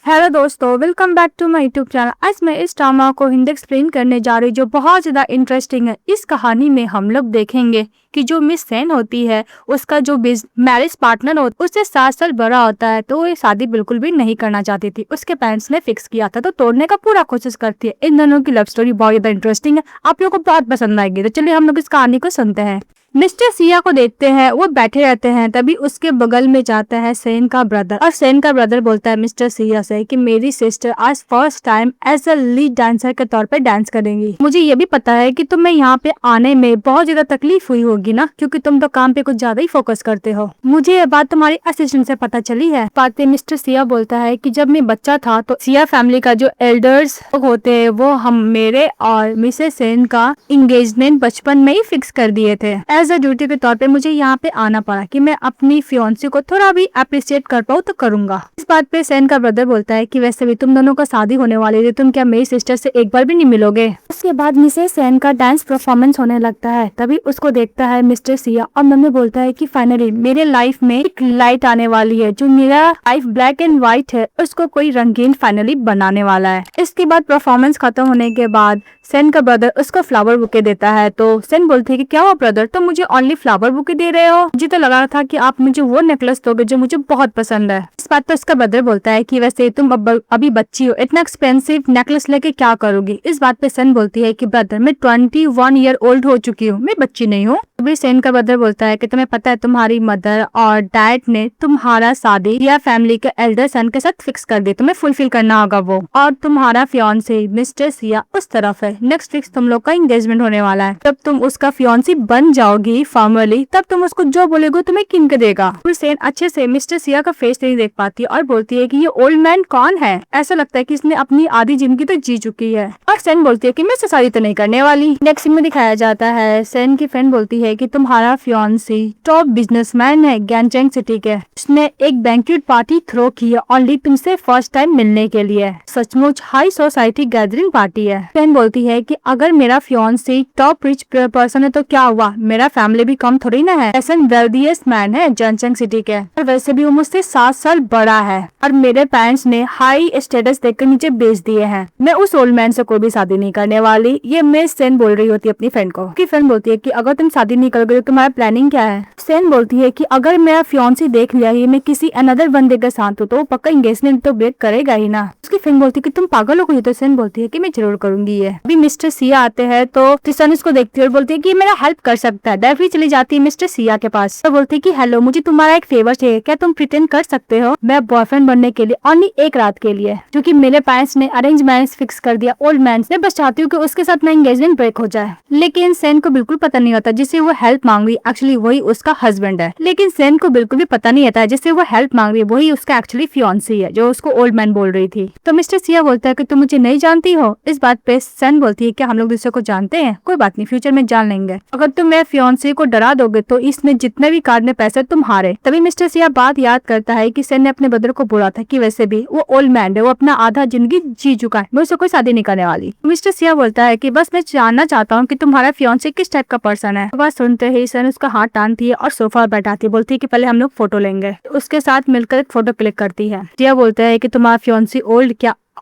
Hello दोस्तों, welcome back to my YouTube channel. आज मैं इस ड्रामा को हिंदी एक्सप्लेन करने जा रही हूँ जो बहुत ज़्यादा इंटरेस्टिंग है। इस कहानी में हम लोग देखेंगे कि जो मिस सेन होती है उसका जो मैरिज पार्टनर होता है उससे 7 साल बड़ा होता है, तो वो ये शादी बिल्कुल भी नहीं करना चाहती थी। उसके पेरेंट्स ने फिक्स किया था तो तोड़ने का पूरा कोशिश करती है। इन दोनों की लव स्टोरी बहुत ज़्यादा इंटरेस्टिंग है, आप लोगों को बहुत पसंद आएगी। तो चलिए हम लोग इस कहानी को सुनते हैं। मिस्टर सिया को देखते हैं, वो बैठे रहते हैं। तभी उसके बगल में जाता है सेन का ब्रदर, और सेन का ब्रदर बोलता है मिस्टर सिया से कि मेरी सिस्टर आज first time as a lead dancer के तौर पे डांस करेंगी। मुझे ये भी पता है कि तुम्हें यहाँ पे आने में बहुत ज्यादा तकलीफ हुई होगी ना, क्योंकि तुम तो काम पे कुछ ज्यादा ही फोकस करते हो। मुझे ये बात तुम्हारी असिस्टेंट से पता चली है। बात पे मिस्टर सिया बोलता है कि जब मैं बच्चा था तो सिया फैमिली का जो एल्डर्स लोग होते हैं वो हम मेरे और मिसेस सेन का इंगेजमेंट बचपन में ही फिक्स कर दिए थे। एज अ ड्यूटी के तौर पे मुझे यहाँ पे आना पड़ा कि मैं अपनी फियांसी को थोड़ा भी अप्रिशिएट कर पाऊँ तो करूंगा। इस बात पे सेन का ब्रदर बोलता है कि वैसे भी तुम दोनों का शादी होने वाली थी, तुम क्या मेरी सिस्टर से एक बार भी नहीं मिलोगे। उसके बाद मिसेस सेन का डांस परफॉर्मेंस होने लगता है। तभी उसको देखता है मिस्टर सिया और मन में बोलता है कि फाइनली मेरे लाइफ में एक लाइट आने वाली है। जो मेरा लाइफ ब्लैक एंड व्हाइट है उसको कोई रंगीन फाइनली बनाने वाला है। इसके बाद परफॉर्मेंस खत्म होने के बाद सेन का ब्रदर उसको फ्लावर बुके देता है। तो सेन बोलती है कि क्या हुआ ब्रदर, तो मुझे ओनली फ्लावर बुके दे रहे हो? मुझे तो लगा था कि आप मुझे वो नेकलेस दोगे जो मुझे बहुत पसंद है। इस बात पर उसका ब्रदर बोलता है कि वैसे तुम अभी बच्ची हो, इतना एक्सपेंसिव नेकलेस लेके क्या करोगी। इस बात पे सेन बोलती है कि ब्रदर मैं 21 ईयर ओल्ड हो चुकी हूँ, मैं बच्ची नहीं हूँ। तभी सेन का ब्रदर बोलता है कि तुम्हें पता है तुम्हारी मदर और डैड ने तुम्हारा शादी या फैमिली के एल्डर सन के साथ फिक्स कर दिया, तुम्हें फुलफिल करना होगा वो। और तुम्हारा फियांसे मिस्टर सिया उस तरफ है। नेक्स्ट वीक तुम लोग का एंगेजमेंट होने वाला है। जब तुम उसका फियांसी बन जाओगी फॉर्मली, तब तुम उसको जो बोलेगे तुम्हें किन के देगा। फिर सेन अच्छे से मिस्टर सिया का फेस नहीं देख पाती और बोलती है कि ये ओल्ड मैन कौन है, ऐसा लगता है कि इसने अपनी आधी जिंदगी तो जी चुकी है। और सेन बोलती है कि मैं इससे शादी तो नहीं करने वाली। नेक्स्ट सीन में दिखाया जाता है सेन की फ्रेंड बोलती है कि तुम्हारा फियांसी टॉप बिजनेसमैन है गैनचेंग सिटी के, उसने एक बैंक्वेट पार्टी थ्रो की है ओनली तुमसे फर्स्ट टाइम मिलने के लिए। सचमुच हाई सोसाइटी गैदरिंग पार्टी है। सेन बोलती है कि अगर मेरा फियांसी टॉप रिच पर्सन है तो क्या हुआ, मेरा फैमिली भी कम थोड़ी ना है। ऐसा वेल्दीएस्ट मैन है गैनचेंग सिटी के, और वैसे भी वो मुझसे 7 साल बड़ा है और मेरे पेरेंट्स ने हाई स्टेटस देखकर नीचे बेच दिए हैं। मैं उस ओल्ड मैन से कोई भी शादी नहीं करने वाली। ये मिस सेन बोल रही होती है अपनी फ्रेंड को। की फ्रेंड बोलती है कि अगर तुम शादी नहीं करोगे तो तुम्हारा प्लानिंग क्या है। सेन बोलती है कि अगर मेरा फियांसी देख लिया ही मैं किसी अनदर बंदे के साथ हूँ तो वो पक्का एंगेजमेंट तो ब्रेक करेगा ही ना। उसकी फ्रेंड बोलती है कि तुम पागल हो गई। तो सेन बोलती है कि मैं जरूर करूंगी ये। अभी मिस्टर सिया आते हैं तो टिसन इसको देखती है और बोलती है कि मेरा हेल्प कर सकता है। डेफी चली जाती है मिस्टर सिया के पास तो बोलती है कि हेलो, मुझे तुम्हारा एक फेवर चाहिए, क्या तुम प्रिटेंड कर सकते हो मैं बॉयफ्रेंड बनने के लिए ओनली एक रात के लिए, क्योंकि मेरे पेरेंट्स ने अरेंज मैरिज फिक्स कर दिया ओल्ड मैन से। बस चाहती हूँ कि उसके साथ ना एंगेजमेंट ब्रेक हो जाए। लेकिन सेन को बिल्कुल पता नहीं होता जिससे वो हेल्प मांग रही एक्चुअली वही उसका हस्बैंड है। लेकिन सेन को बिल्कुल भी पता नहीं होता जिससे वो हेल्प मांग रही है वही उसका एक्चुअली फियांसी है जो उसको ओल्ड मैन बोल रही थी। तो मिस्टर सिया बोलता है कि तुम मुझे नहीं जानती हो। इस बात पे सेन बोलती है कि हम लोग दूसरे को जानते हैं, कोई बात नहीं, फ्यूचर में जान लेंगे। अगर तुम मेरे फियांसी को डरा दोगे तो इसमें जितने भी कार्ड में पैसे तुम हारे। तभी मिस्टर सिया बात याद करता है कि सेन ने अपने ब्रदर को बोला था कि वैसे भी वो ओल्ड मैन है, वो अपना आधा जिंदगी जी चुका है, मैं उससे कोई शादी नहीं करने वाली। मिस्टर सिया बोलता है कि बस मैं जानना चाहता हूँ कि तुम्हारा फियांसी किस टाइप का पर्सन है। बात सुनते ही सेन उसका हाथ टानती है और सोफा पर बैठाती है। बोलती है कि पहले हम लोग फोटो लेंगे। उसके साथ मिलकर एक फोटो क्लिक करती है। सिया बोलता है कि तुम्हारा फियांसी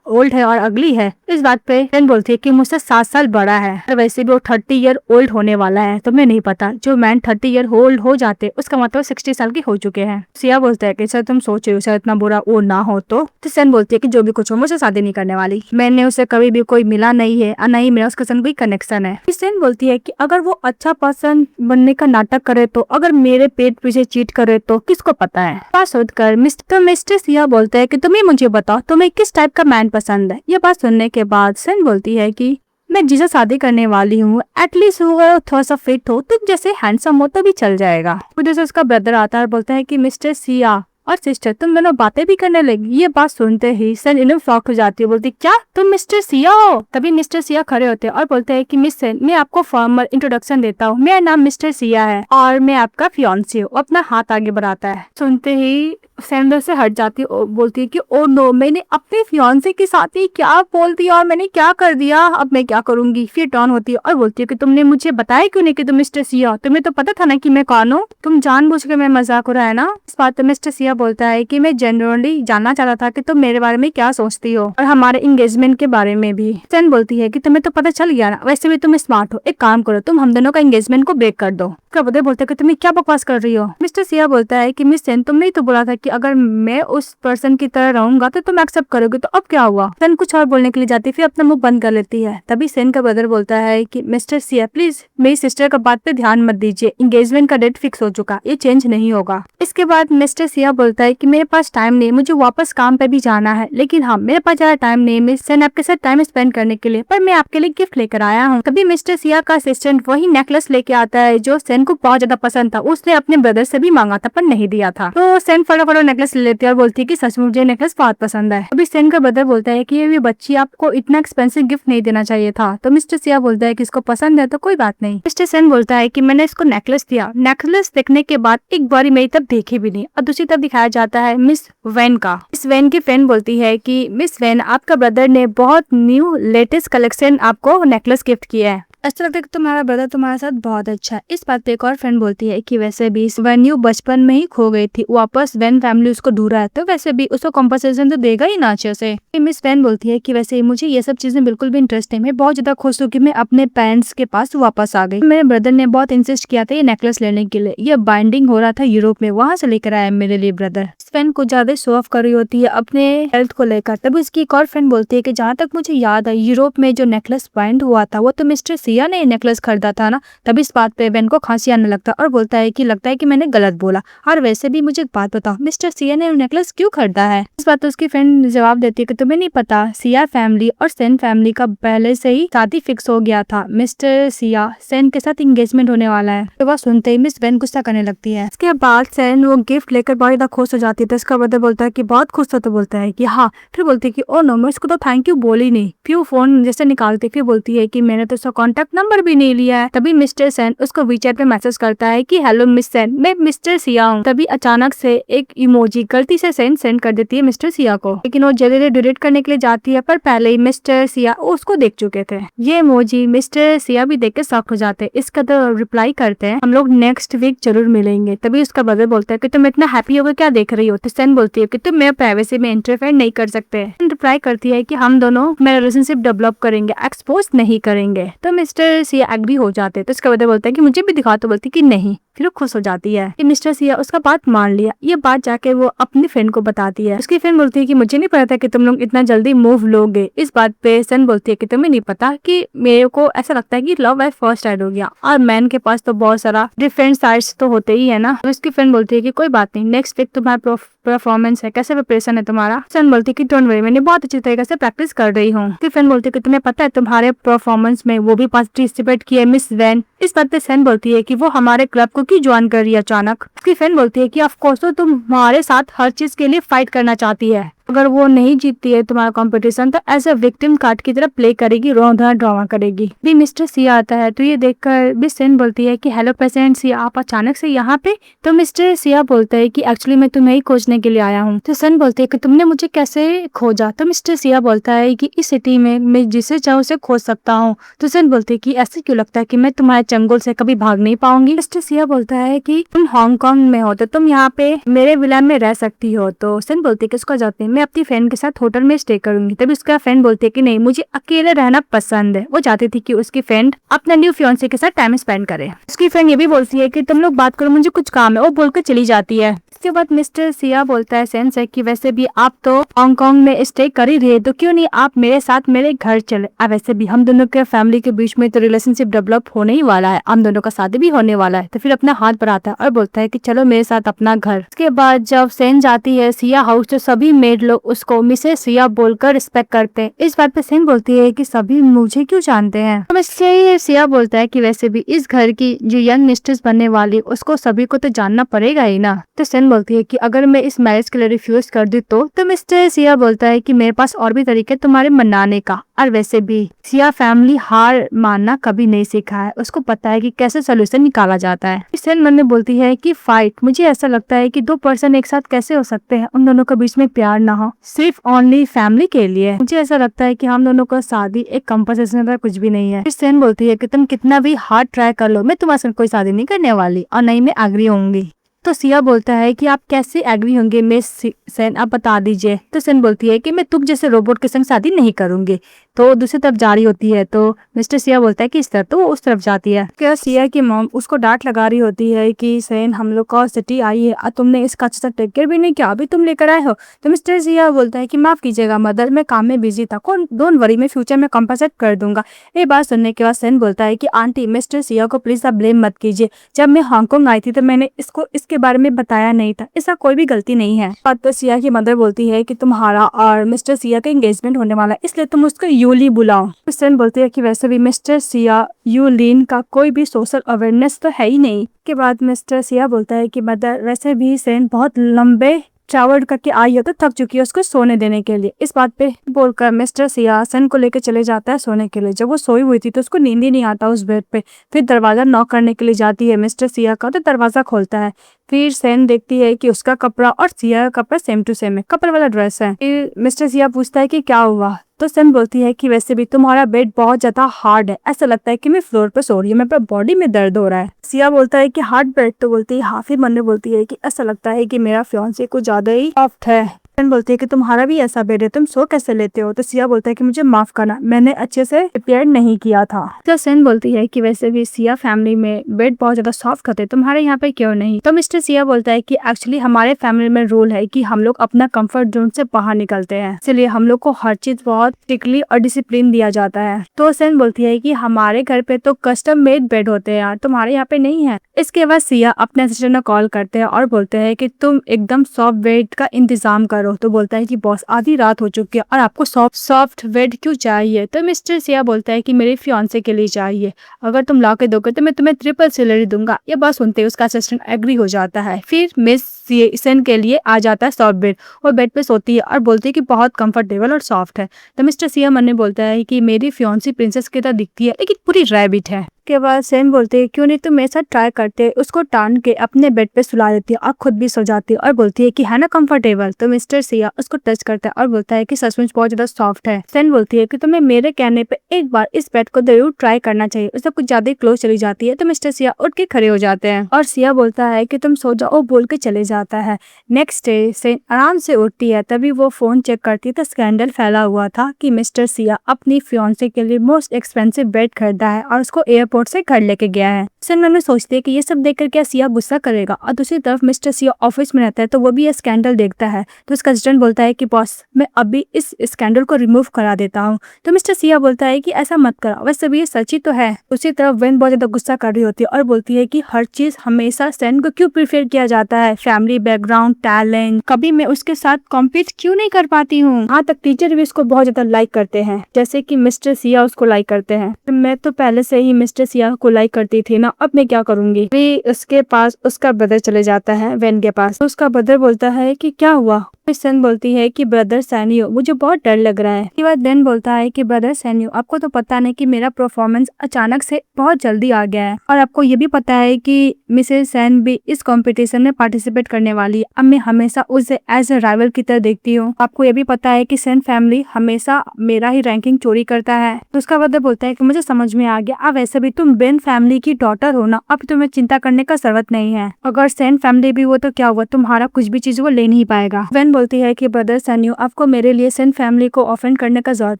ओल्ड है और अगली है। इस बात पे सेन बोलती है कि मुझसे 7 साल बड़ा है और वैसे भी वो 30 ईयर ओल्ड होने वाला है। तुम्हें नहीं पता जो मैन 30 ईयर ओल्ड हो जाते उसका मतलब 60 साल के हो चुके हैं। सिया बोलता है कि सर तुम सोच रहे हो शायद इतना बुरा वो ना हो। तो सेन बोलती है कि जो भी कुछ हो मुझसे शादी नहीं करने वाली, मैंने उसे कभी भी कोई मिला नहीं है और नहीं मेरा उसके साथ कोई कनेक्शन है। सेन बोलती है कि अगर वो अच्छा पर्सन बनने का नाटक करे तो, अगर मेरे पेट पीछे चीट करे तो किसको पता है। बात सुनकर मिस्टर सिया बोलते है कि तुम्हें मुझे बताओ तुम्हें किस टाइप का मैन पसंद है। ये बात सुनने के बाद सेन बोलती है कि मैं जिसे शादी करने वाली हूँ एटलीस्ट वो थोड़ा सा फिट हो, तुम जैसे हैंडसम हो तो भी चल जाएगा। उधर से उसका ब्रदर आता है और बोलता है कि मिस्टर सिया और सिस्टर तुम दोनों बातें भी करने लगी। ये बात सुनते ही सेन इन्हें शॉक हो जाती है। बोलती क्या तुम मिस्टर सिया हो। तभी मिस्टर सिया खड़े होते हैं और बोलते हैं कि मिस सेन मैं आपको फॉर्मल इंट्रोडक्शन देता हूँ, मेरा नाम मिस्टर सिया है और मैं आपका फियांसी हूँ। अपना हाथ आगे बढ़ाता है। सुनते ही सेंडर से हट जाती है और बोलती है कि ओ नो, मैंने अपने फियांसे के साथ ही क्या बोल दिया और मैंने क्या कर दिया, अब मैं क्या करूंगी। फिर टर्न होती है और बोलती है कि तुमने मुझे बताया क्यों नहीं कि तुम मिस्टर सिया, तुम्हें तो पता था ना कि मैं कौन हूँ, तुम जानबूझ के मैं मजाक उड़ाया ना। इस बात पे मिस्टर सिया बोलता है कि मैं जनरली जानना चाहता था कि तुम मेरे बारे में क्या सोचती हो और हमारे एंगेजमेंट के बारे में भी। सेन बोलती है कि तुम्हें तो पता चल गया ना, वैसे भी तुम स्मार्ट हो, एक काम करो तुम हम दोनों का एंगेजमेंट को ब्रेक कर दो। उसका ब्रदर बोलता है कि तुम्हें क्या बकवास कर रही हो। मिस्टर सिया बोलता है कि मिस सेन, तुमने ही तो बोला था कि अगर मैं उस पर्सन की तरह रहूंगा तो तुम एक्सेप्ट करोगे, तो अब क्या हुआ। सेन कुछ और बोलने के लिए जाती है, फिर अपना मुंह बंद कर लेती है। तभी सेन का ब्रदर बोलता है कि मिस्टर सिया प्लीज मेरी सिस्टर का बात पे ध्यान मत दीजिए, एंगेजमेंट का डेट फिक्स हो चुका, ये चेंज नहीं होगा। इसके बाद मिस्टर सिया बोलता है कि मेरे पास टाइम नहीं, मुझे वापस काम पे भी जाना है, लेकिन हाँ मेरे पास ज्यादा टाइम नहीं मिस सेन आपके साथ टाइम स्पेंड करने के लिए, पर मैं आपके लिए गिफ्ट लेकर आया हूँ। तभी मिस्टर सिया का असिस्टेंट वही नेकलेस लेके आता है जो सेन को बहुत ज्यादा पसंद था, उसने अपने ब्रदर से भी मांगा था पर नहीं दिया था। तो सेन फटाफट नेकलेस ले लेती है और बोलती है कि सच मुझे नेकलेस बहुत पसंद है। अभी सेन का ब्रदर बोलता है कि ये बच्ची आपको इतना एक्सपेंसिव गिफ्ट नहीं देना चाहिए था। तो मिस्टर सिया बोलता है कि इसको पसंद है तो कोई बात नहीं। मिस्टर सेन बोलता है कि मैंने इसको नेकलेस दिया, नेकलेस देखने के बाद एक बारी मेरी तरफ देखी भी नहीं, और दूसरी तरफ दिखाया जाता है मिस वैन का। इस वैन की फ्रेंड बोलती है कि मिस वैन, आपका ब्रदर ने बहुत न्यू लेटेस्ट कलेक्शन आपको नेकलेस गिफ्ट किया है, ऐसा लगता है कि तुम्हारा ब्रदर तुम्हारे साथ बहुत अच्छा है। इस बात पे एक और फ्रेंड बोलती है कि वैसे भी वेन्यू बचपन में ही खो गई थी, वापस वैन फैमिली उसको ढूंढ रहा है, तो वैसे भी उसको कॉम्पनसेशन तो देगा ही ना अच्छे से। मिस वैन बोलती है कि वैसे मुझे ये सब चीजें बिल्कुल भी इंटरेस्ट नहीं, मैं बहुत ज्यादा खुश हूँ कि मैं अपने पेरेंट्स के पास वापस आ गई। मेरे ब्रदर ने बहुत इंसिस्ट किया था ये नेकलेस लेने के लिए, ये बाइंडिंग हो रहा था यूरोप में, वहां से लेकर आया मेरे लिए ब्रदर। फ्रेंड को ज्यादा शो ऑफ कर रही होती है अपने हेल्थ को लेकर। तब उसकी एक और फ्रेंड बोलती है कि जहाँ तक मुझे याद है यूरोप में जो नेकलेस बाइंड हुआ था वो तो मिस्टर सिया ने नेकलेस खरीदा था ना। तभी इस बात पे वेन को खांसी आने लगता और बोलता है कि लगता है कि मैंने गलत बोला, और वैसे भी मुझे एक बात बताओ, मिस्टर सिया ने नेकलेस क्यों खरीदा है। इस बात तो उसकी फ्रेंड जवाब देती है कि तुम्हें नहीं पता, सिया फैमिली और सेन फैमिली का पहले से ही शादी फिक्स हो गया था, मिस्टर सिया सेन के साथ एंगेजमेंट होने वाला है। तो वह सुनते ही मिस वेन गुस्सा करने लगती है। इसके बाद सेन वो गिफ्ट लेकर बहुत ज्यादा खुश हो जाती है। तो इसका ब्रदर बोलता है कि बहुत खुश था, तो बोलता है कि हाँ। फिर बोलती है कि ओ नो, मैं इसको तो थैंक यू बोली नहीं। फिर वो फोन जैसे निकालती, फिर बोलती है कि मैंने तो उसका कॉन्टेक्ट नंबर भी नहीं लिया है। तभी मिस्टर सेन उसको वीचैट पे मैसेज करता है कि हेलो मिस सेन, मैं मिस्टर सिया हूँ। तभी अचानक से एक इमोजी गलती से सेन सेंड कर देती है मिस्टर सिया को, लेकिन वो जल्दी डिलीट करने के लिए जाती है, पर पहले ही मिस्टर सिया उसको देख चुके थे। ये इमोजी मिस्टर सिया भी देख के शॉक हो जाते हैं। इसका तो रिप्लाई करते हैं हम लोग नेक्स्ट वीक जरूर मिलेंगे। तभी उसका ब्रदर बोलता है कि तुम इतना हैप्पी होकर क्या देख रही हो। तो सेन बोलती है कि तुम मेरे प्राइवेसी में इंटरफेयर नहीं कर सकते। रिप्लाई करती है कि हम दोनों मेरा रिलेशनशिप डेवलप करेंगे, एक्सपोज नहीं करेंगे। तो मिस्टर सिया एग्री हो जाते हैं। तो उसका ब्रदर बोलता है कि मुझे भी दिखा, तो बोलती कि नहीं। फिर वो खुश हो जाती है कि मिस्टर सिया उसका बात मान लिया। ये बात जाके वो अपनी फ्रेंड को बताती है। उसकी फ्रेंड बोलती है कि मुझे नहीं पता था कि तुम लोग इतना जल्दी मूव लोगे। इस बात पे सन बोलती है कि तुम्हें नहीं पता कि मेरे को ऐसा लगता है कि लव एट फर्स्ट साइड हो गया, और मैन के पास तो बहुत सारा डिफरेंट साइड्स तो होते ही है ना। तो उसकी फ्रेंड बोलती है कि कोई बात नहीं, नेक्स्ट वीक तुम्हारा परफॉर्मेंस है, कैसे प्रिपरेशन है तुम्हारा। सन बोलती है कि डोंट वरी, मैंने बहुत अच्छी तरीके से प्रैक्टिस कर रही हूँ। उसकी फ्रेंड बोलती है कि तुम्हें पता है तुम्हारे परफॉर्मेंस में वो भी पार्टिसिपेट किए मिस वैन। इस बात पे सन बोलती है कि वो हमारे क्लब को क्यों ज्वाइन कर रही है अचानक। उसकी फ्रेंड बोलती है कि ऑफ कोर्स तो तुम्हारे साथ हर चीज के लिए फाइट करना चाहती है, अगर वो नहीं जीतती है तुम्हारा कंपटीशन तो एज अ विक्टिम कार्ड की तरह प्ले करेगी, रोना ड्रामा करेगी। भी मिस्टर सिया आता है तो ये देखकर भी सेन बोलती है कि हेलो प्रेसिडेंट सिया, आप अचानक से यहाँ पे। तो मिस्टर सिया बोलता है कि एक्चुअली मैं तुम्हें ही खोजने के लिए आया हूँ। तो सन बोलती है कि तुमने मुझे कैसे खोजा। तो मिस्टर सिया बोलता है कि इस सिटी में मैं जिसे चाहूँ उसे खोज सकता हूँ। तो सन बोलती है कि ऐसे क्यों लगता है कि मैं तुम्हारे चंगुल से कभी भाग नहीं पाऊंगी। मिस्टर सिया बोलता है कि तुम हांगकांग में हो तो तुम यहाँ पे मेरे विला में रह सकती हो। तो सन बोलती है कि उसको जाते हैं, मैं अपनी फ्रेंड के साथ होटल में स्टे करूंगी। तभी उसका फ्रेंड बोलती है कि नहीं, मुझे अकेले रहना पसंद है। वो चाहती थी कि उसकी फ्रेंड अपने न्यू फियांसे के साथ टाइम स्पेंड करे। उसकी फ्रेंड ये भी बोलती है कि तुम लोग बात करो, मुझे कुछ काम है। वो बोलकर चली जाती है। इसके बाद मिस्टर सिया बोलता है सेन से कि वैसे भी आप तो हांगकांग में स्टे कर ही रहे, तो क्यों नहीं आप मेरे साथ मेरे घर चले। वैसे भी हम दोनों के फैमिली के बीच में तो रिलेशनशिप डेवलप होने ही वाला है, हम दोनों का शादी भी होने वाला है। तो फिर अपना हाथ बढ़ाता है और बोलता है कि चलो मेरे साथ अपना घर। उसके बाद जब सेन जाती है सिया हाउस तो सभी मेड लोग उसको मिसेस सिया बोलकर रिस्पेक्ट करते हैं। इस बात पे सेन बोलती है कि सभी मुझे क्यों जानते हैं। तो इससे सिया बोलता है कि वैसे भी इस घर की जो यंग मिस्ट्रेस बनने वाली उसको सभी को तो जानना पड़ेगा ही ना। तो सेन बोलती है कि अगर मैं इस मैरिज के लिए रिफ्यूज कर दी तो मिस्टर सिया बोलता है कि मेरे पास और भी तरीके तुम्हारे मनाने का, और वैसे भी सिया फैमिली हार मानना कभी नहीं सीखा है, उसको पता है कि कैसे सोल्यूशन निकाला जाता है। सेन मन में बोलती है कि फाइट, मुझे ऐसा लगता है कि दो पर्सन एक साथ कैसे हो सकते हैं, उन दोनों के बीच में प्यार ना हो, सिर्फ ओनली फैमिली के लिए। मुझे ऐसा लगता है कि हम दोनों का शादी एक कंपनसेशन कुछ भी नहीं है। फिर सेन बोलती है कि तुम कितना भी हार्ड ट्राई कर लो, मैं तुम्हारे साथ कोई शादी नहीं करने वाली और नहीं मैं एग्री होंगी। तो सिया बोलता है कि आप कैसे एग्री होंगे मिस सेन, आप बता दीजिए। तो सेन बोलती है कि मैं तुम जैसे रोबोट के संग शादी नहीं करूंगी। तो दूसरी तरफ जा रही होती है तो मिस्टर सिया बोलता है कि इस तरफ, तो वो उस तरफ जाती है। क्या सिया की मॉम उसको डांट लगा रही होती है कि सेन हम लोग का सिटी आई है और तुमने इसका अच्छा टेक केयर भी नहीं किया, अभी तुम लेकर आए हो। तो मिस्टर सिया बोलता है कि माफ कीजिएगा मदर, मैं काम में बिजी था, डोंट वरी, मैं फ्यूचर में कंपनसेट कर दूंगा। ये बात सुनने के बाद सेन बोलता है कि आंटी मिस्टर सिया को प्लीज आप ब्लेम मत कीजिए, जब मैं हांगकांग आई थी तो मैंने इसको इसके बारे में बताया नहीं था, इसका कोई भी गलती नहीं है। तो सिया की मदर बोलती है कि तुम्हारा और मिस्टर सिया का एंगेजमेंट होने वाला है, इसलिए तुम उसको यूली बुलाओ। सेन बोलती है कि वैसे भी मिस्टर सिया यूलिन का कोई भी सोशल अवेयरनेस तो है ही नहीं। के बाद मिस्टर सिया बोलता है कि मदर वैसे भी सेन बहुत लंबे ट्रैवल करके आई है तो थक चुकी है, उसको सोने देने के लिए। इस बात पे बोलकर मिस्टर सिया सेन को लेकर चले जाता है सोने के लिए। जब वो सोई हुई थी तो उसको नींद ही नहीं आता उस बेड पे। फिर दरवाजा नॉक करने के लिए जाती है मिस्टर सिया का, तो दरवाजा खोलता है। फिर सेन देखती है कि उसका कपड़ा और सिया का कपड़ा सेम टू सेम है, कपड़े वाला ड्रेस है। फिर मिस्टर सिया पूछता है कि क्या हुआ। तो सेन बोलती है कि वैसे भी तुम्हारा बेड बहुत ज्यादा हार्ड है, ऐसा लगता है कि मैं फ्लोर पर सो रही हूँ, मेरे बॉडी में दर्द हो रहा है। सिया बोलता है कि हार्ड बेड, तो बोलती है हाँ। फिर मन में बोलती है कि ऐसा लगता है कि मेरा फियांसे कुछ ज्यादा ही सॉफ्ट है। सेन बोलती है कि तुम्हारा भी ऐसा बेड है, तुम सो कैसे लेते हो। तो सिया बोलता है कि मुझे माफ करना, मैंने अच्छे से प्रिपेयर नहीं किया था। तो सेन बोलती है कि वैसे भी सिया फैमिली में बेड बहुत ज्यादा सॉफ्ट होते हैं, तुम्हारे यहाँ पे क्यों नहीं। तो मिस्टर सिया बोलता है कि एक्चुअली हमारे फैमिली में रूल है कि हम लोग अपना कंफर्ट जोन से बाहर निकलते हैं, इसलिए हम लोग को हर चीज बहुत स्ट्रिक्टली और डिसिप्लिन दिया जाता है। तो सेन बोलती है कि हमारे घर पे तो कस्टम मेड बेड होते हैं यार, तुम्हारे यहाँ पे नहीं है। इसके बाद सिया अपने असिस्टेंट को कॉल करते हैं और बोलते हैं कि तुम एकदम सॉफ्ट बेड का इंतजाम करो। तो बोलता है कि बॉस आधी रात हो चुकी है और आपको सॉफ्ट बेड क्यों चाहिए। तो मिस्टर सिया बोलता है कि मेरे फियांसे के लिए चाहिए, अगर तुम ला के दोगे तो मैं तुम्हें ट्रिपल सैलरी दूंगा। ये बात सुनते ही उसका असिस्टेंट एग्री हो जाता है। फिर मिस सेन के लिए आ जाता है सॉफ्ट बेड, और बेड पे सोती है और बोलती है कि बहुत कंफर्टेबल और सॉफ्ट है। तो मिस्टर सिया मन में बोलता है कि मेरी फियांसी प्रिंसेस की तरह दिखती है लेकिन पूरी रैबिट है। के बाद सेन बोलते है क्यों नहीं तुम मेरे साथ ट्राई करते, उसको टान के अपने बेड पे सुला देती है और खुद भी सो जाती है और बोलती है कि है ना कंफर्टेबल। तो मिस्टर सिया उसको टच करता है और बोलता है कि सचमुच बहुत ज्यादा सॉफ्ट है। सेन बोलती है कि तुम्हें मेरे कहने पे एक बार इस बेड को जरूर ट्राई करना चाहिए। उसे कुछ ज्यादा क्लोज चली जाती है तो मिस्टर सिया उठ के खड़े हो जाते हैं और सिया बोलता है कि तुम सो जाओ बोल के चले जाता है। नेक्स्ट डे सेन आराम से उठती है, तभी वो फोन चेक करती है तो स्कैंडल फैला हुआ था कि मिस्टर सिया अपनी फियांसे के लिए मोस्ट एक्सपेंसिव बेड खरीदा है और उसको एयरपोर्ट से घर लेके गया है। सेन मन में सोचती है कि ये सब देखकर क्या सिया गुस्सा करेगा, और दूसरी तरफ मिस्टर सिया ऑफिस में रहता है तो वो भी ये स्कैंडल देखता है। तो उसका असिस्टेंट बोलता है कि बॉस मैं अभी इस स्कैंडल को रिमूव करा देता हूँ। तो मिस्टर सिया बोलता है कि ऐसा मत करो, वैसे भी ये सच ही तो है। उसी तरफ वेन बहुत ज्यादा गुस्सा कर रही होती है और बोलती है कि हर चीज हमेशा सेन को क्यों प्रीफर किया जाता है, फैमिली बैकग्राउंड टैलेंट, कभी मैं उसके साथ कॉम्पीट क्यों नहीं कर पाती हूँ। यहाँ तक टीचर भी इसको बहुत ज्यादा लाइक करते हैं, जैसे कि मिस्टर सिया उसको लाइक करते हैं। तो मैं तो पहले से ही मिस्टर सिया को लाइक करती थी ना, अब मैं क्या करूंगी। फिर उसके पास उसका ब्रदर चले जाता है वेन के पास। तो उसका ब्रदर बोलता है कि क्या हुआ। सेन बोलती है कि ब्रदर सैनियो मुझे बहुत डर लग रहा है। इसके बाद वेन बोलता है कि ब्रदर सैनियो आपको तो पता नहीं कि मेरा परफॉर्मेंस अचानक से बहुत जल्दी आ गया है, और आपको ये भी पता है कि मिसेस सैन भी इस कंपटीशन में पार्टिसिपेट करने वाली है। अब मैं हमेशा उसे एज ए राइवल की तरह देखती हूँ। आपको ये भी पता है कि सैन फैमिली हमेशा मेरा ही रैंकिंग चोरी करता है। तो उसका ब्रदर बोलता है कि मुझे समझ में आ गया, अब वैसे भी तुम बेन फैमिली की डॉटर हो ना, अब तुम्हें चिंता करने का जरूरत नहीं है। अगर सैन फैमिली भी हो तो क्या हुआ, तुम्हारा कुछ भी चीज वो ले नहीं पाएगा। वेन बोलती है कि ब्रदर सैनियो आपको मेरे लिए सैन फैमिली को ऑफेंड करने का जरूरत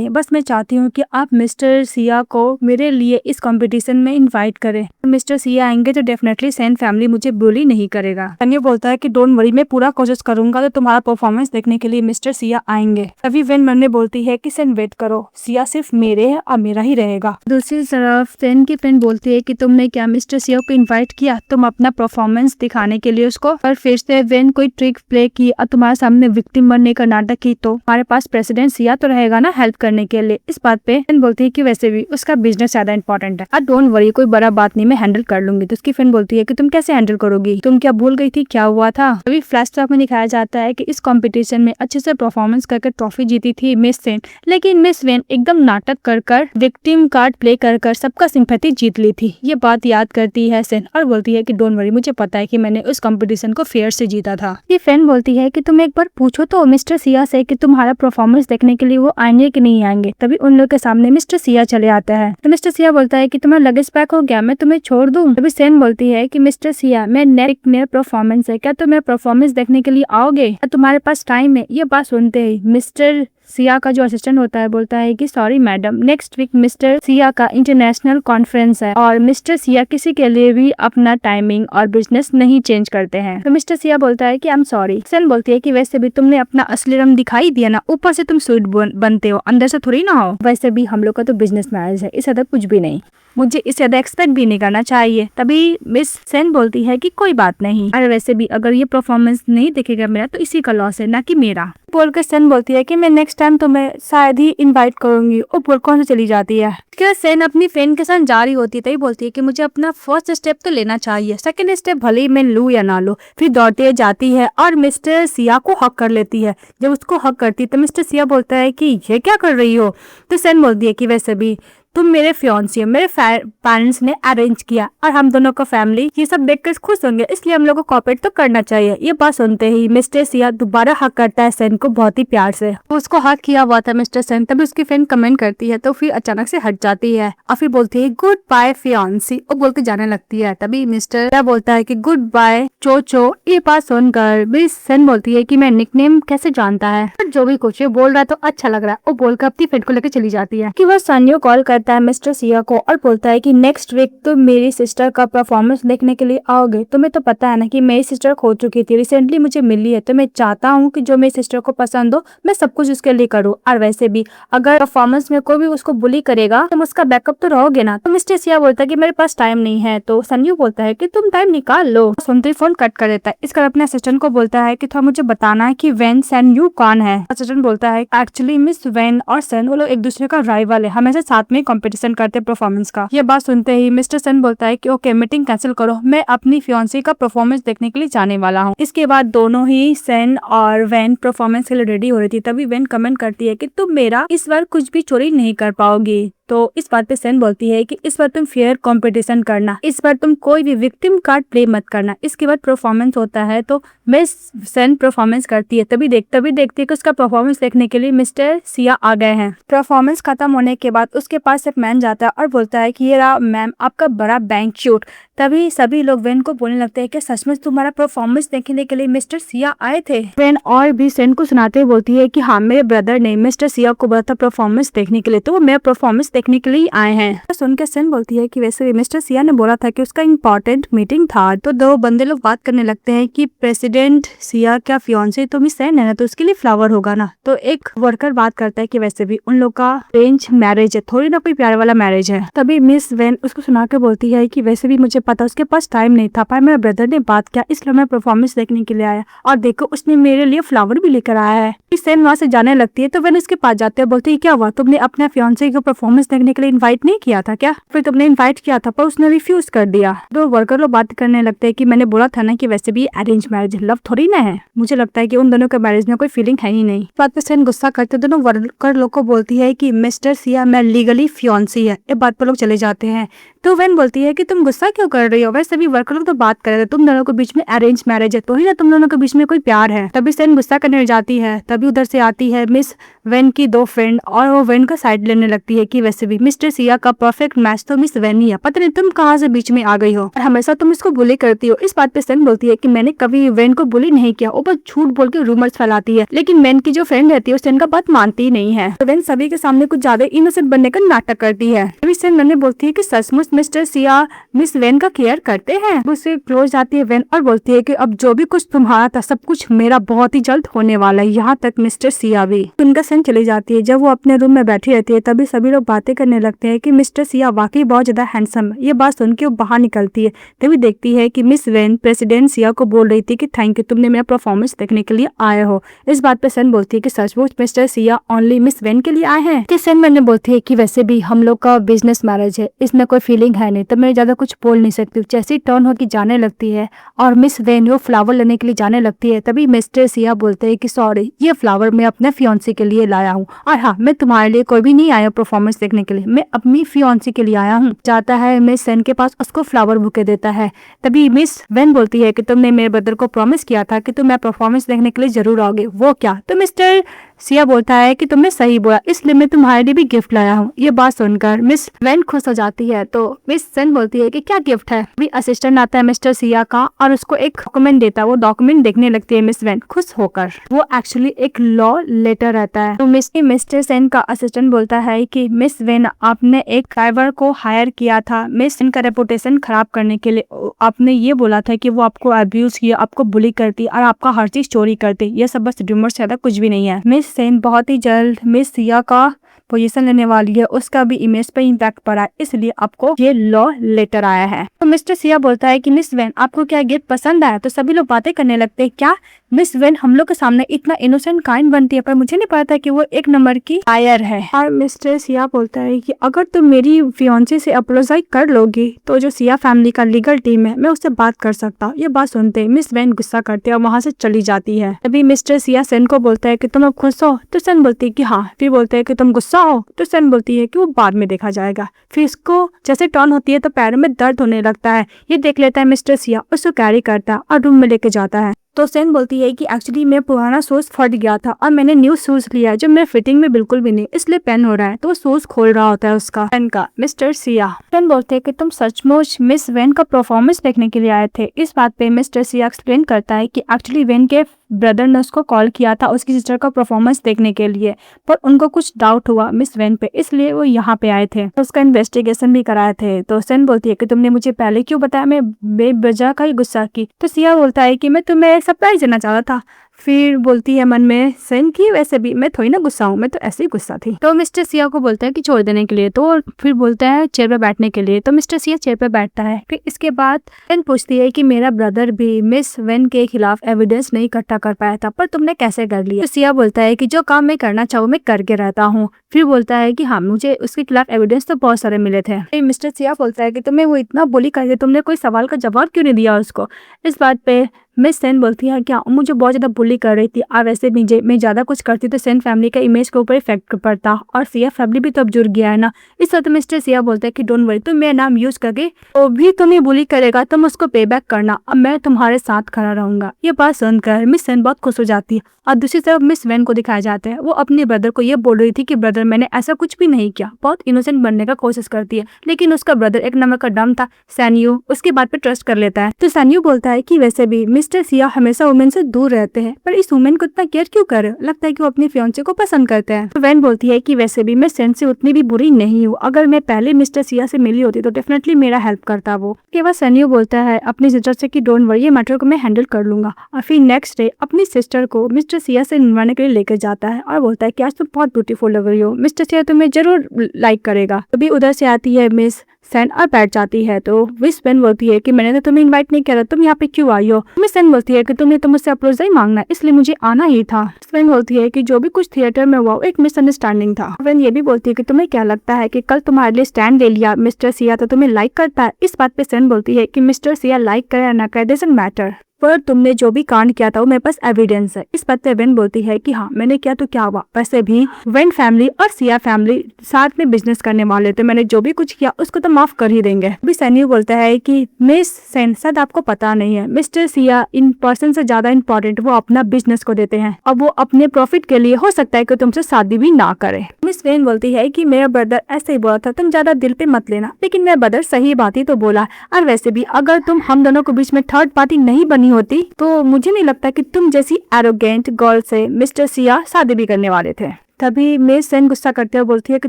नहीं, बस मैं चाहती हूँ कि आप मिस्टर सिया को मेरे लिए इस कंपटीशन में इनवाइट करें। मिस्टर सिया आएंगे तो डेफिनेटली सैन फैमिली मुझे बुली नहीं करेगा। सैनियो बोलता है कि डोंट वरी, मैं पूरा कोशिश करूंगा तो तुम्हारा परफॉर्मेंस देखने के लिए मिस्टर सिया आएंगे। तभी वेन मन में बोलती है कि सैन वेट करो, सिया सिर्फ मेरे है और मेरा ही रहेगा। दूसरी तरफ सैन की उसकी फ्रेंड बोलती है कि तुमने क्या मिस्टर सिया को इनवाइट किया तुम अपना परफॉर्मेंस दिखाने के लिए उसको, और फिर से वेन कोई ट्रिक प्ले की और तुम्हारे सामने विक्टिम बनने का नाटक की तो हमारे पास प्रेसिडेंट सिया तो रहेगा ना हेल्प करने के लिए। इस बात पे वेन बोलती है कि वैसे भी उसका बिजनेस ज्यादा इंपॉर्टेंट है, डोंट वरी कोई बड़ा बात नहीं मैं हैंडल कर लूंगी। तो उसकी फ्रेंड बोलती है कि तुम कैसे हैंडल करोगी, तुम क्या भूल गई थी क्या हुआ था। अभी फ्लैशबैक में दिखाया जाता है कि इस कंपटीशन में अच्छे से परफॉर्मेंस करके ट्रॉफी जीती थी मिस सेन, लेकिन मिस वेन एकदम नाटक कर विक्टिम कार्ड प्ले कर सबका सिंपैथी जीत ली थी। ये बात याद करती है सेन और बोलती है कि डोंट वरी मुझे पता है कि मैंने उस कंपटीशन को फेयर से जीता था। ये फ्रेंड बोलती है कि तुम एक बार पूछो तो मिस्टर सिया से कि तुम्हारा परफॉर्मेंस देखने के लिए वो आएंगे कि नहीं आएंगे। तभी उन लोग के सामने मिस्टर सिया चले आता है तो मिस्टर सिया बोलता है कि तुम्हारा लगेज पैक हो गया मैं तुम्हें छोड़ दूं। तभी सेन बोलती है कि मिस्टर सिया मैं नेक्स्ट मेरा परफॉर्मेंस है क्या तुम मेरा परफॉर्मेंस देखने के लिए आओगे, क्या तुम्हारे पास टाइम है। ये बात सुनते ही मिस्टर सिया का जो असिस्टेंट होता है बोलता है कि sorry madam next week mister Siya का इंटरनेशनल कॉन्फ्रेंस है और मिस्टर सिया किसी के लिए भी अपना टाइमिंग और बिजनेस नहीं चेंज करते हैं। तो मिस्टर सिया बोलता है कि आई एम सॉरी। सेन बोलती है कि वैसे भी तुमने अपना असली रंग दिखाई दिया ना, ऊपर से तुम स्वीट बनते हो अंदर से थोड़ी ना हो। वैसे भी हम लोग का तो बिजनेस मैरिज है, इससे कुछ भी नहीं, मुझे इससे ज्यादा एक्सपेक्ट भी नहीं करना चाहिए। तभी मिस सेन बोलती है कि कोई बात नहीं, अरे वैसे भी अगर ये परफॉर्मेंस नहीं दिखेगा मेरा तो इसी का लॉस है ना कि मेरा। बोलकर सेन बोलती है कि मैं नेक्स्ट टाइम तुम्हें शायद ही इनवाइट करूंगी और बोलकर से चली जाती है। क्या सेन अपनी फ्रेंड के साथ जा रही होती है तभी बोलती है कि मुझे अपना फर्स्ट स्टेप तो लेना चाहिए, सेकंड स्टेप भले ही मैं लूं या ना लूं। फिर दौड़ते जाती है और मिस्टर सिया को हक कर लेती है। जब उसको हक करती है तो मिस्टर सिया बोलता है कि ये क्या कर रही हो। तो सेन बोलती है कि वैसे भी तुम मेरे फियांसी हो, मेरे पेरेंट्स ने अरेंज किया और हम दोनों का फैमिली ये सब देखकर खुश होंगे, इसलिए हम लोग को कोऑपरेट तो करना चाहिए। ये बात सुनते ही मिस्टर सिया दोबारा हक करता है सेन को बहुत ही प्यार से। उसको हक किया हुआ था मिस्टर सेन, तभी उसकी फ्रेंड कमेंट करती है तो फिर अचानक से हट जाती है और फिर बोलती है गुड बाय फियांसी और बोल के जाने लगती है। तभी मिस्टर क्या बोलता है कि गुड बाय चोचो। ये बात सुनकर मिस सेन बोलती है कि मैं निकनेम कैसे जानता है, जो भी कुछ बोल रहा है तो अच्छा लग रहा है। वो बोलकर अपनी फ्रेंड को लेकर चली जाती है कि वह सन्यो कॉल करता है मिस्टर सिया को और बोलता है कि नेक्स्ट वीक तुम मेरी सिस्टर का परफॉर्मेंस देखने के लिए आओगे। तुम्हें तो पता है ना कि मेरी सिस्टर खो चुकी थी, रिसेंटली मुझे मिली है, तो मैं चाहता हूँ कि जो मेरी सिस्टर को पसंद हो मैं सब कुछ उसके लिए करूँ। और वैसे भी अगर परफॉर्मेंस में कोई भी उसको बुली करेगा तुम उसका बैकअप तो रहोगे ना। तो मिस्टर सिया बोलता है कि मेरे पास टाइम नहीं है। तो सन्यू बोलता है कि तुम टाइम निकाल लो। सुनते ही फोन कट कर देता है। इसका अपने असिस्टेंट को बोलता है कि थोड़ा मुझे बताना है कि वेन सन्यू कौन है। असिस्टेंट बोलता है एक्चुअली मिस वेन और सन वो लोग एक दूसरे का राइवल है, हमेशा साथ में कंपटीशन करते परफॉर्मेंस का। ये बात सुनते ही मिस्टर सन बोलता है कि ओके मीटिंग कैंसिल करो, मैं अपनी फियांसी का परफॉर्मेंस देखने के लिए जाने वाला हूँ। इसके बाद दोनों ही सन और वैन परफॉर्मेंस के लिए रेडी हो रही थी। तभी वैन कमेंट करती है कि तुम मेरा इस बार कुछ भी चोरी नहीं कर पाओगी। तो इस बात पे सेन बोलती है कि इस बार तुम फेयर कंपटीशन करना, इस बार तुम कोई भी विक्टिम कार्ड प्ले मत करना। इसके बाद परफॉर्मेंस होता है तो मिस सेन परफॉर्मेंस करती है। तभी देखती है कि उसका परफॉर्मेंस देखने के लिए मिस्टर सिया आ गए हैं। परफॉर्मेंस खत्म होने के बाद उसके पास एक मैन जाता है और बोलता है कि ये रहा मैम आपका बड़ा बैंक शूट। तभी सभी लोग वेन को बोलने लगते हैं कि सचमुच तुम्हारा परफॉर्मेंस देखने के लिए मिस्टर सिया आए थे। वेन और भी सेन को सुनाते हुए बोलती है कि हाँ मेरे ब्रदर ने मिस्टर सिया को बोला था परफॉर्मेंस देखने के लिए, तो वो मेरा परफॉर्मेंस देखने के लिए आए हैं। तो सुनकर सेन बोलती है कि वैसे मिस्टर सिया ने बोला था कि उसका इंपॉर्टेंट मीटिंग था। तो दो बंदे लोग बात करने लगते हैं कि प्रेसिडेंट सिया क्या फियांसे तो मिस सेन है ना, तो उसके लिए फ्लावर होगा ना। तो एक वर्कर बात करता है कि वैसे भी उन लोग का अरेंज मैरिज है, थोड़ी ना कोई प्यार वाला मैरिज है। तभी मिस वेन उसको सुना के बोलती है कि वैसे भी मुझे पता उसके पास टाइम नहीं था, पर मेरे ब्रदर ने बात किया इसलिए मैं परफॉर्मेंस देखने के लिए आया, और देखो उसने मेरे लिए फ्लावर भी लेकर आया है। सेन वहाँ से जाने लगती है तो वेन उसके पास जाते हैं, बोलती है क्या हुआ तुमने अपने फियांसे को परफॉर्मेंस देखने के लिए इनवाइट नहीं किया था क्या? फिर तुमने इनवाइट किया था पर उसने रिफ्यूज कर दिया। तो वर्कर लोग बात करने लगते हैं कि मैंने बोला था ना कि वैसे भी अरेंज मैरिज लव थोड़ी ना है, मुझे लगता है कि उन दोनों के मैरिज में कोई फीलिंग है ही नहीं। बात पे सेन गुस्सा करते दोनों वर्कर लोग को बोलती है कि मिस्टर सिया मैं लीगली फियांसी है। ये बात पर लोग चले जाते हैं। तो वेन बोलती है कि तुम गुस्सा क्यों कर रही हो, वैसे भी वर्कर लोग तो बात कर रहे थे तुम दोनों के बीच में अरेंज मैरिज है, तो ही ना तुम दोनों के बीच में कोई प्यार है। तभी सेन गुस्सा करने जाती है। तभी उधर से आती है मिस वेन की दो फ्रेंड और वो वेन का साइड लेने लगती है कि वैसे भी मिस्टर सिया का परफेक्ट मैच तो मिस वेन ही है, पता नहीं तुम कहाँ से बीच में आ गई हो और हमेशा तुम इसको बुली करती हो। इस बात पे सेन बोलती है कि मैंने कभी वेन को बुली नहीं किया, वो बस झूठ बोल के रूमर्स फैलाती है, लेकिन वेन की जो फ्रेंड रहती है सेन का बात मानती ही नहीं है। तो वेन सभी के सामने कुछ ज्यादा इनोसेंट बनने का नाटक करती है। तभी सेन वेन बोलती है कि सचमुच मिस्टर सिया मिस वेन का केयर करते हैं। उससे क्लोज जाती है वेन और बोलती है कि अब जो भी कुछ तुम्हारा था सब कुछ मेरा बहुत ही जल्द होने वाला है, यहाँ तक मिस्टर सिया भी। उनका सेन चली जाती है। जब वो अपने रूम में बैठी रहती है तभी सभी लोग बातें करने लगते हैं कि मिस्टर सिया वाकई बहुत ज्यादा हैंडसम है। ये बात सुन के वो बाहर निकलती है, तभी देखती है कि मिस वेन प्रेसिडेंट सिया को बोल रही थी कि थैंक यू, तुमने मेरा परफॉर्मेंस देखने के लिए आए हो। इस बात पे सेन बोलती है कि सचमुच mister Siya only miss when के लिए आए हैं। कि सेन मैंने बोलती है कि वैसे भी हम लोग का बिजनेस मैरिज है, इसमें कोई फीलिंग है नहीं, तो मैं ज्यादा कुछ बोल नहीं सकती। जैसे ही टर्न होकर जाने लगती है और मिस वेन वो फ्लावर लेने के लिए जाने लगती है तभी मिस्टर सिया बोलते हैं कि सॉरी, ये फ्लावर मैं अपने फियांसी के लिए लाया हूँ, और हाँ, मैं तुम्हारे लिए कोई भी नहीं आया परफॉर्मेंस देखने के लिए, मैं अपनी फियांसी के लिए आया हूँ। जाता है मिस सेन के पास, उसको फ्लावर बुके देता है। तभी मिस वेन बोलती है कि तुमने मेरे ब्रदर को प्रॉमिस किया था कि तुम मैं परफॉर्मेंस देखने के लिए जरूर आओगे, वो क्या? तो मिस्टर सिया बोलता है कि तुमने सही बोला, इसलिए मैं तुम्हारे लिए भी गिफ्ट लाया हूँ। ये बात सुनकर मिस वेन खुश हो जाती है। तो मिस सेन बोलती है कि क्या गिफ्ट है? भी असिस्टेंट आता है मिस्टर सिया का और उसको एक डॉक्यूमेंट देता है। वो डॉक्यूमेंट देखने लगती है मिस वेन खुश होकर। वो एक्चुअली एक लॉ लेटर रहता है। तो मिस्टर सेन का असिस्टेंट बोलता है कि मिस वेन, आपने एक ड्राइवर को हायर किया था मिस वेन का रेपुटेशन खराब करने के लिए। आपने ये बोला था कि वो आपको अब्यूज किया, आपको बुली करती और आपका हर चीज चोरी करती। ये सब बस र्यूमर से ज्यादा कुछ भी नहीं है। मिस सेन बहुत ही जल्द मिस सिया का पोजीशन लेने वाली है, उसका भी इमेज पे इम्पैक्ट पड़ा है, इसलिए आपको ये लॉ लेटर आया है। तो मिस्टर सिया बोलता है कि मिस वेन, आपको क्या गिफ्ट पसंद आया? तो सभी लोग बातें करने लगते हैं, क्या मिस वेन हम लोग के सामने इतना इनोसेंट काइंड बनती है, पर मुझे नहीं पता कि वो एक नंबर की लायर है। और मिस्टर सिया बोलता है कि अगर तुम मेरी फियांसी से अपोलोजाइज कर लोगी तो जो सिया फैमिली का लीगल टीम है, मैं उससे बात कर सकता हूँ। ये बात सुनते मिस वेन गुस्सा करते और वहां से चली जाती है। तभी मिस्टर सिया सेन को बोलता है कि तुम अब खुश हो? तो सेन बोलती है कि हाँ। फिर बोलते है कि तुम गुस्सा हो? तो सेन बोलती है कि वो बाद में देखा जाएगा। फिर इसको जैसे टर्न होती है तो पैरों में दर्द होने लगता है। ये देख लेता है मिस्टर सिया, उसको कैरी करता है और रूम में लेके जाता है। तो सेन बोलती है कि एक्चुअली मैं पुराना शूज फट गया था और मैंने न्यू शूज लिया जो मेरे फिटिंग में बिल्कुल भी नहीं, इसलिए पेन हो रहा है। तो शूज खोल रहा होता है उसका पेन का मिस्टर सिया। सेन बोलते हैं कि तुम सचमुच मिस वेन का परफॉर्मेंस देखने के लिए आए थे। इस बात पे मिस्टर सिया एक्सप्लेन करता है कि एक्चुअली वेन के ब्रदर ने उसको कॉल किया था उसकी सिस्टर का परफॉर्मेंस देखने के लिए, पर उनको कुछ डाउट हुआ मिस वेन पे, इसलिए वो यहाँ पे आए थे। उसका इन्वेस्टिगेशन भी कराए थे। तो सेन बोलती है कि तुमने मुझे पहले क्यों बताया? मैं बेवजह का ही गुस्सा की। तो सिया बोलता है कि मैं तुम्हें सरप्राइज देना चाहता था। फिर बोलती है मन में सेन की वैसे भी मैं थोड़ी ना गुस्सा हूँ, मैं तो ऐसे ही गुस्सा थी। तो मिस्टर सिया को बोलता है कि छोड़ देने के लिए। तो फिर बोलता है चेयर पे बैठने के लिए। तो मिस्टर सिया चेयर पे बैठता है। फिर इसके बाद सेन पूछती है कि मेरा ब्रदर भी मिस वेन के खिलाफ एविडेंस नहीं इकट्ठा कर पाया था, पर तुमने कैसे कर लिया? तो सिया बोलता है कि जो काम मैं करना चाहूँ मैं करके रहता हूँ। फिर बोलता है कि हाँ, मुझे उसके खिलाफ एविडेंस तो बहुत सारे मिले थे। फिर मिस्टर सिया बोलता है कि तुम्हें वो इतना बुली कर दिया, तुमने कोई सवाल का जवाब क्यों नहीं दिया उसको? इस बात पे मिस सेन बोलती है क्या मुझे बहुत ज्यादा बुली कर रही थी और वैसे भी मैं ज्यादा कुछ करती तो सेन फैमिली का इमेज के ऊपर इफेक्ट पड़ता और सिया फैमिली भी तो अब जुड़ गया है ना। इस वक्त मिस्टर सिया बोलते हैं कि डोंट वरी, तुम मेरा नाम यूज करके वो भी तुम्हें बुली करेगा, तुम उसको पे बैक करना, अब मैं तुम्हारे साथ खड़ा रहूंगा। ये बात सुनकर मिस सेन बहुत खुश हो जाती है। और दूसरी तरफ मिस वेन को दिखाया जाता है, वो अपने ब्रदर को ये बोल रही थी कि ब्रदर मैंने ऐसा कुछ भी नहीं किया, बहुत इनोसेंट बनने का कोशिश करती है, लेकिन उसका ब्रदर एक नंबर का डम था सैन्यू, उसकी बात पे ट्रस्ट कर लेता है। तो सैन्यू बोलता है कि वैसे भी मिस्टर सिया हमेशा वुमेन से दूर रहते हैं, पर इस वुमेन को इतना केयर क्यों कर, लगता है कि वो अपनी फियांसे को पसंद करते हैं। तो वेन बोलती है कि वैसे भी मैं सेन से उतनी भी बुरी नहीं हूँ, अगर मैं पहले मिस्टर सिया से मिली होती तो डेफिनेटली मेरा हेल्प करता वो। के बाद सैन्यू बोलता है अपनी सिस्टर से कि डोंट वरी, ये मैटर को मैं हैंडल कर लूंगा। और फिर नेक्स्ट डे अपनी सिस्टर को मिस्टर सिया से मिलवाने के लिए लेकर जाता है और बोलता है कि आज तुम बहुत ब्यूटीफुल लग रही हो, मिस्टर सिया तुम्हें जरूर लाइक करेगा। तभी उधर से आती है मिस सेन और बैठ जाती है। तो मिस वेन बोलती है कि मैंने तो तुम्हें इनवाइट नहीं किया, तुम यहाँ पे क्यों आई हो? मिस सेन बोलती है कि तुमने तो मुझसे अप्रोजाई मांगना है, इसलिए मुझे आना ही था। मिस वेन बोलती है कि जो भी कुछ थिएटर में हुआ वो एक मिसअंडरस्टैंडिंग था। वेन ये भी बोलती है कि तुम्हें क्या लगता है कि कल तुम्हारे लिए स्टैंड ले लिया मिस्टर सिया तो तुम्हें लाइक करता है? इस बात पे सेन बोलती है कि मिस्टर सिया लाइक करे या ना करे डजंट मैटर, पर तुमने जो भी कांड किया था वो मेरे पास एविडेंस है। इस बात पे वेन बोलती है कि हाँ मैंने किया तो क्या हुआ, वैसे भी वेन फैमिली और सिया फैमिली साथ में बिजनेस करने वाले थे, मैंने जो भी कुछ किया उसको तो माफ कर ही देंगे। अभी सैन्यू बोलता है कि मिस सेन शायद आपको पता नहीं है, मिस्टर सिया इन पर्सन से ज्यादा इंपॉर्टेंट वो अपना बिजनेस को देते हैं, अब वो अपने प्रॉफिट के लिए हो सकता है कि तुमसे शादी भी ना करे। मिस वेन बोलती है कि मेरा ब्रदर ऐसे ही बोला था, तुम ज्यादा दिल पे मत लेना, लेकिन मेरा ब्रदर सही बात ही तो बोला, और वैसे भी अगर तुम हम दोनों के बीच में थर्ड पार्टी नहीं बनी होती तो मुझे नहीं लगता कि तुम जैसी एरोगेंट गर्ल से मिस्टर सिया शादी भी करने वाले थे। तभी मिस सेन गुस्सा करते हुए बोलती है कि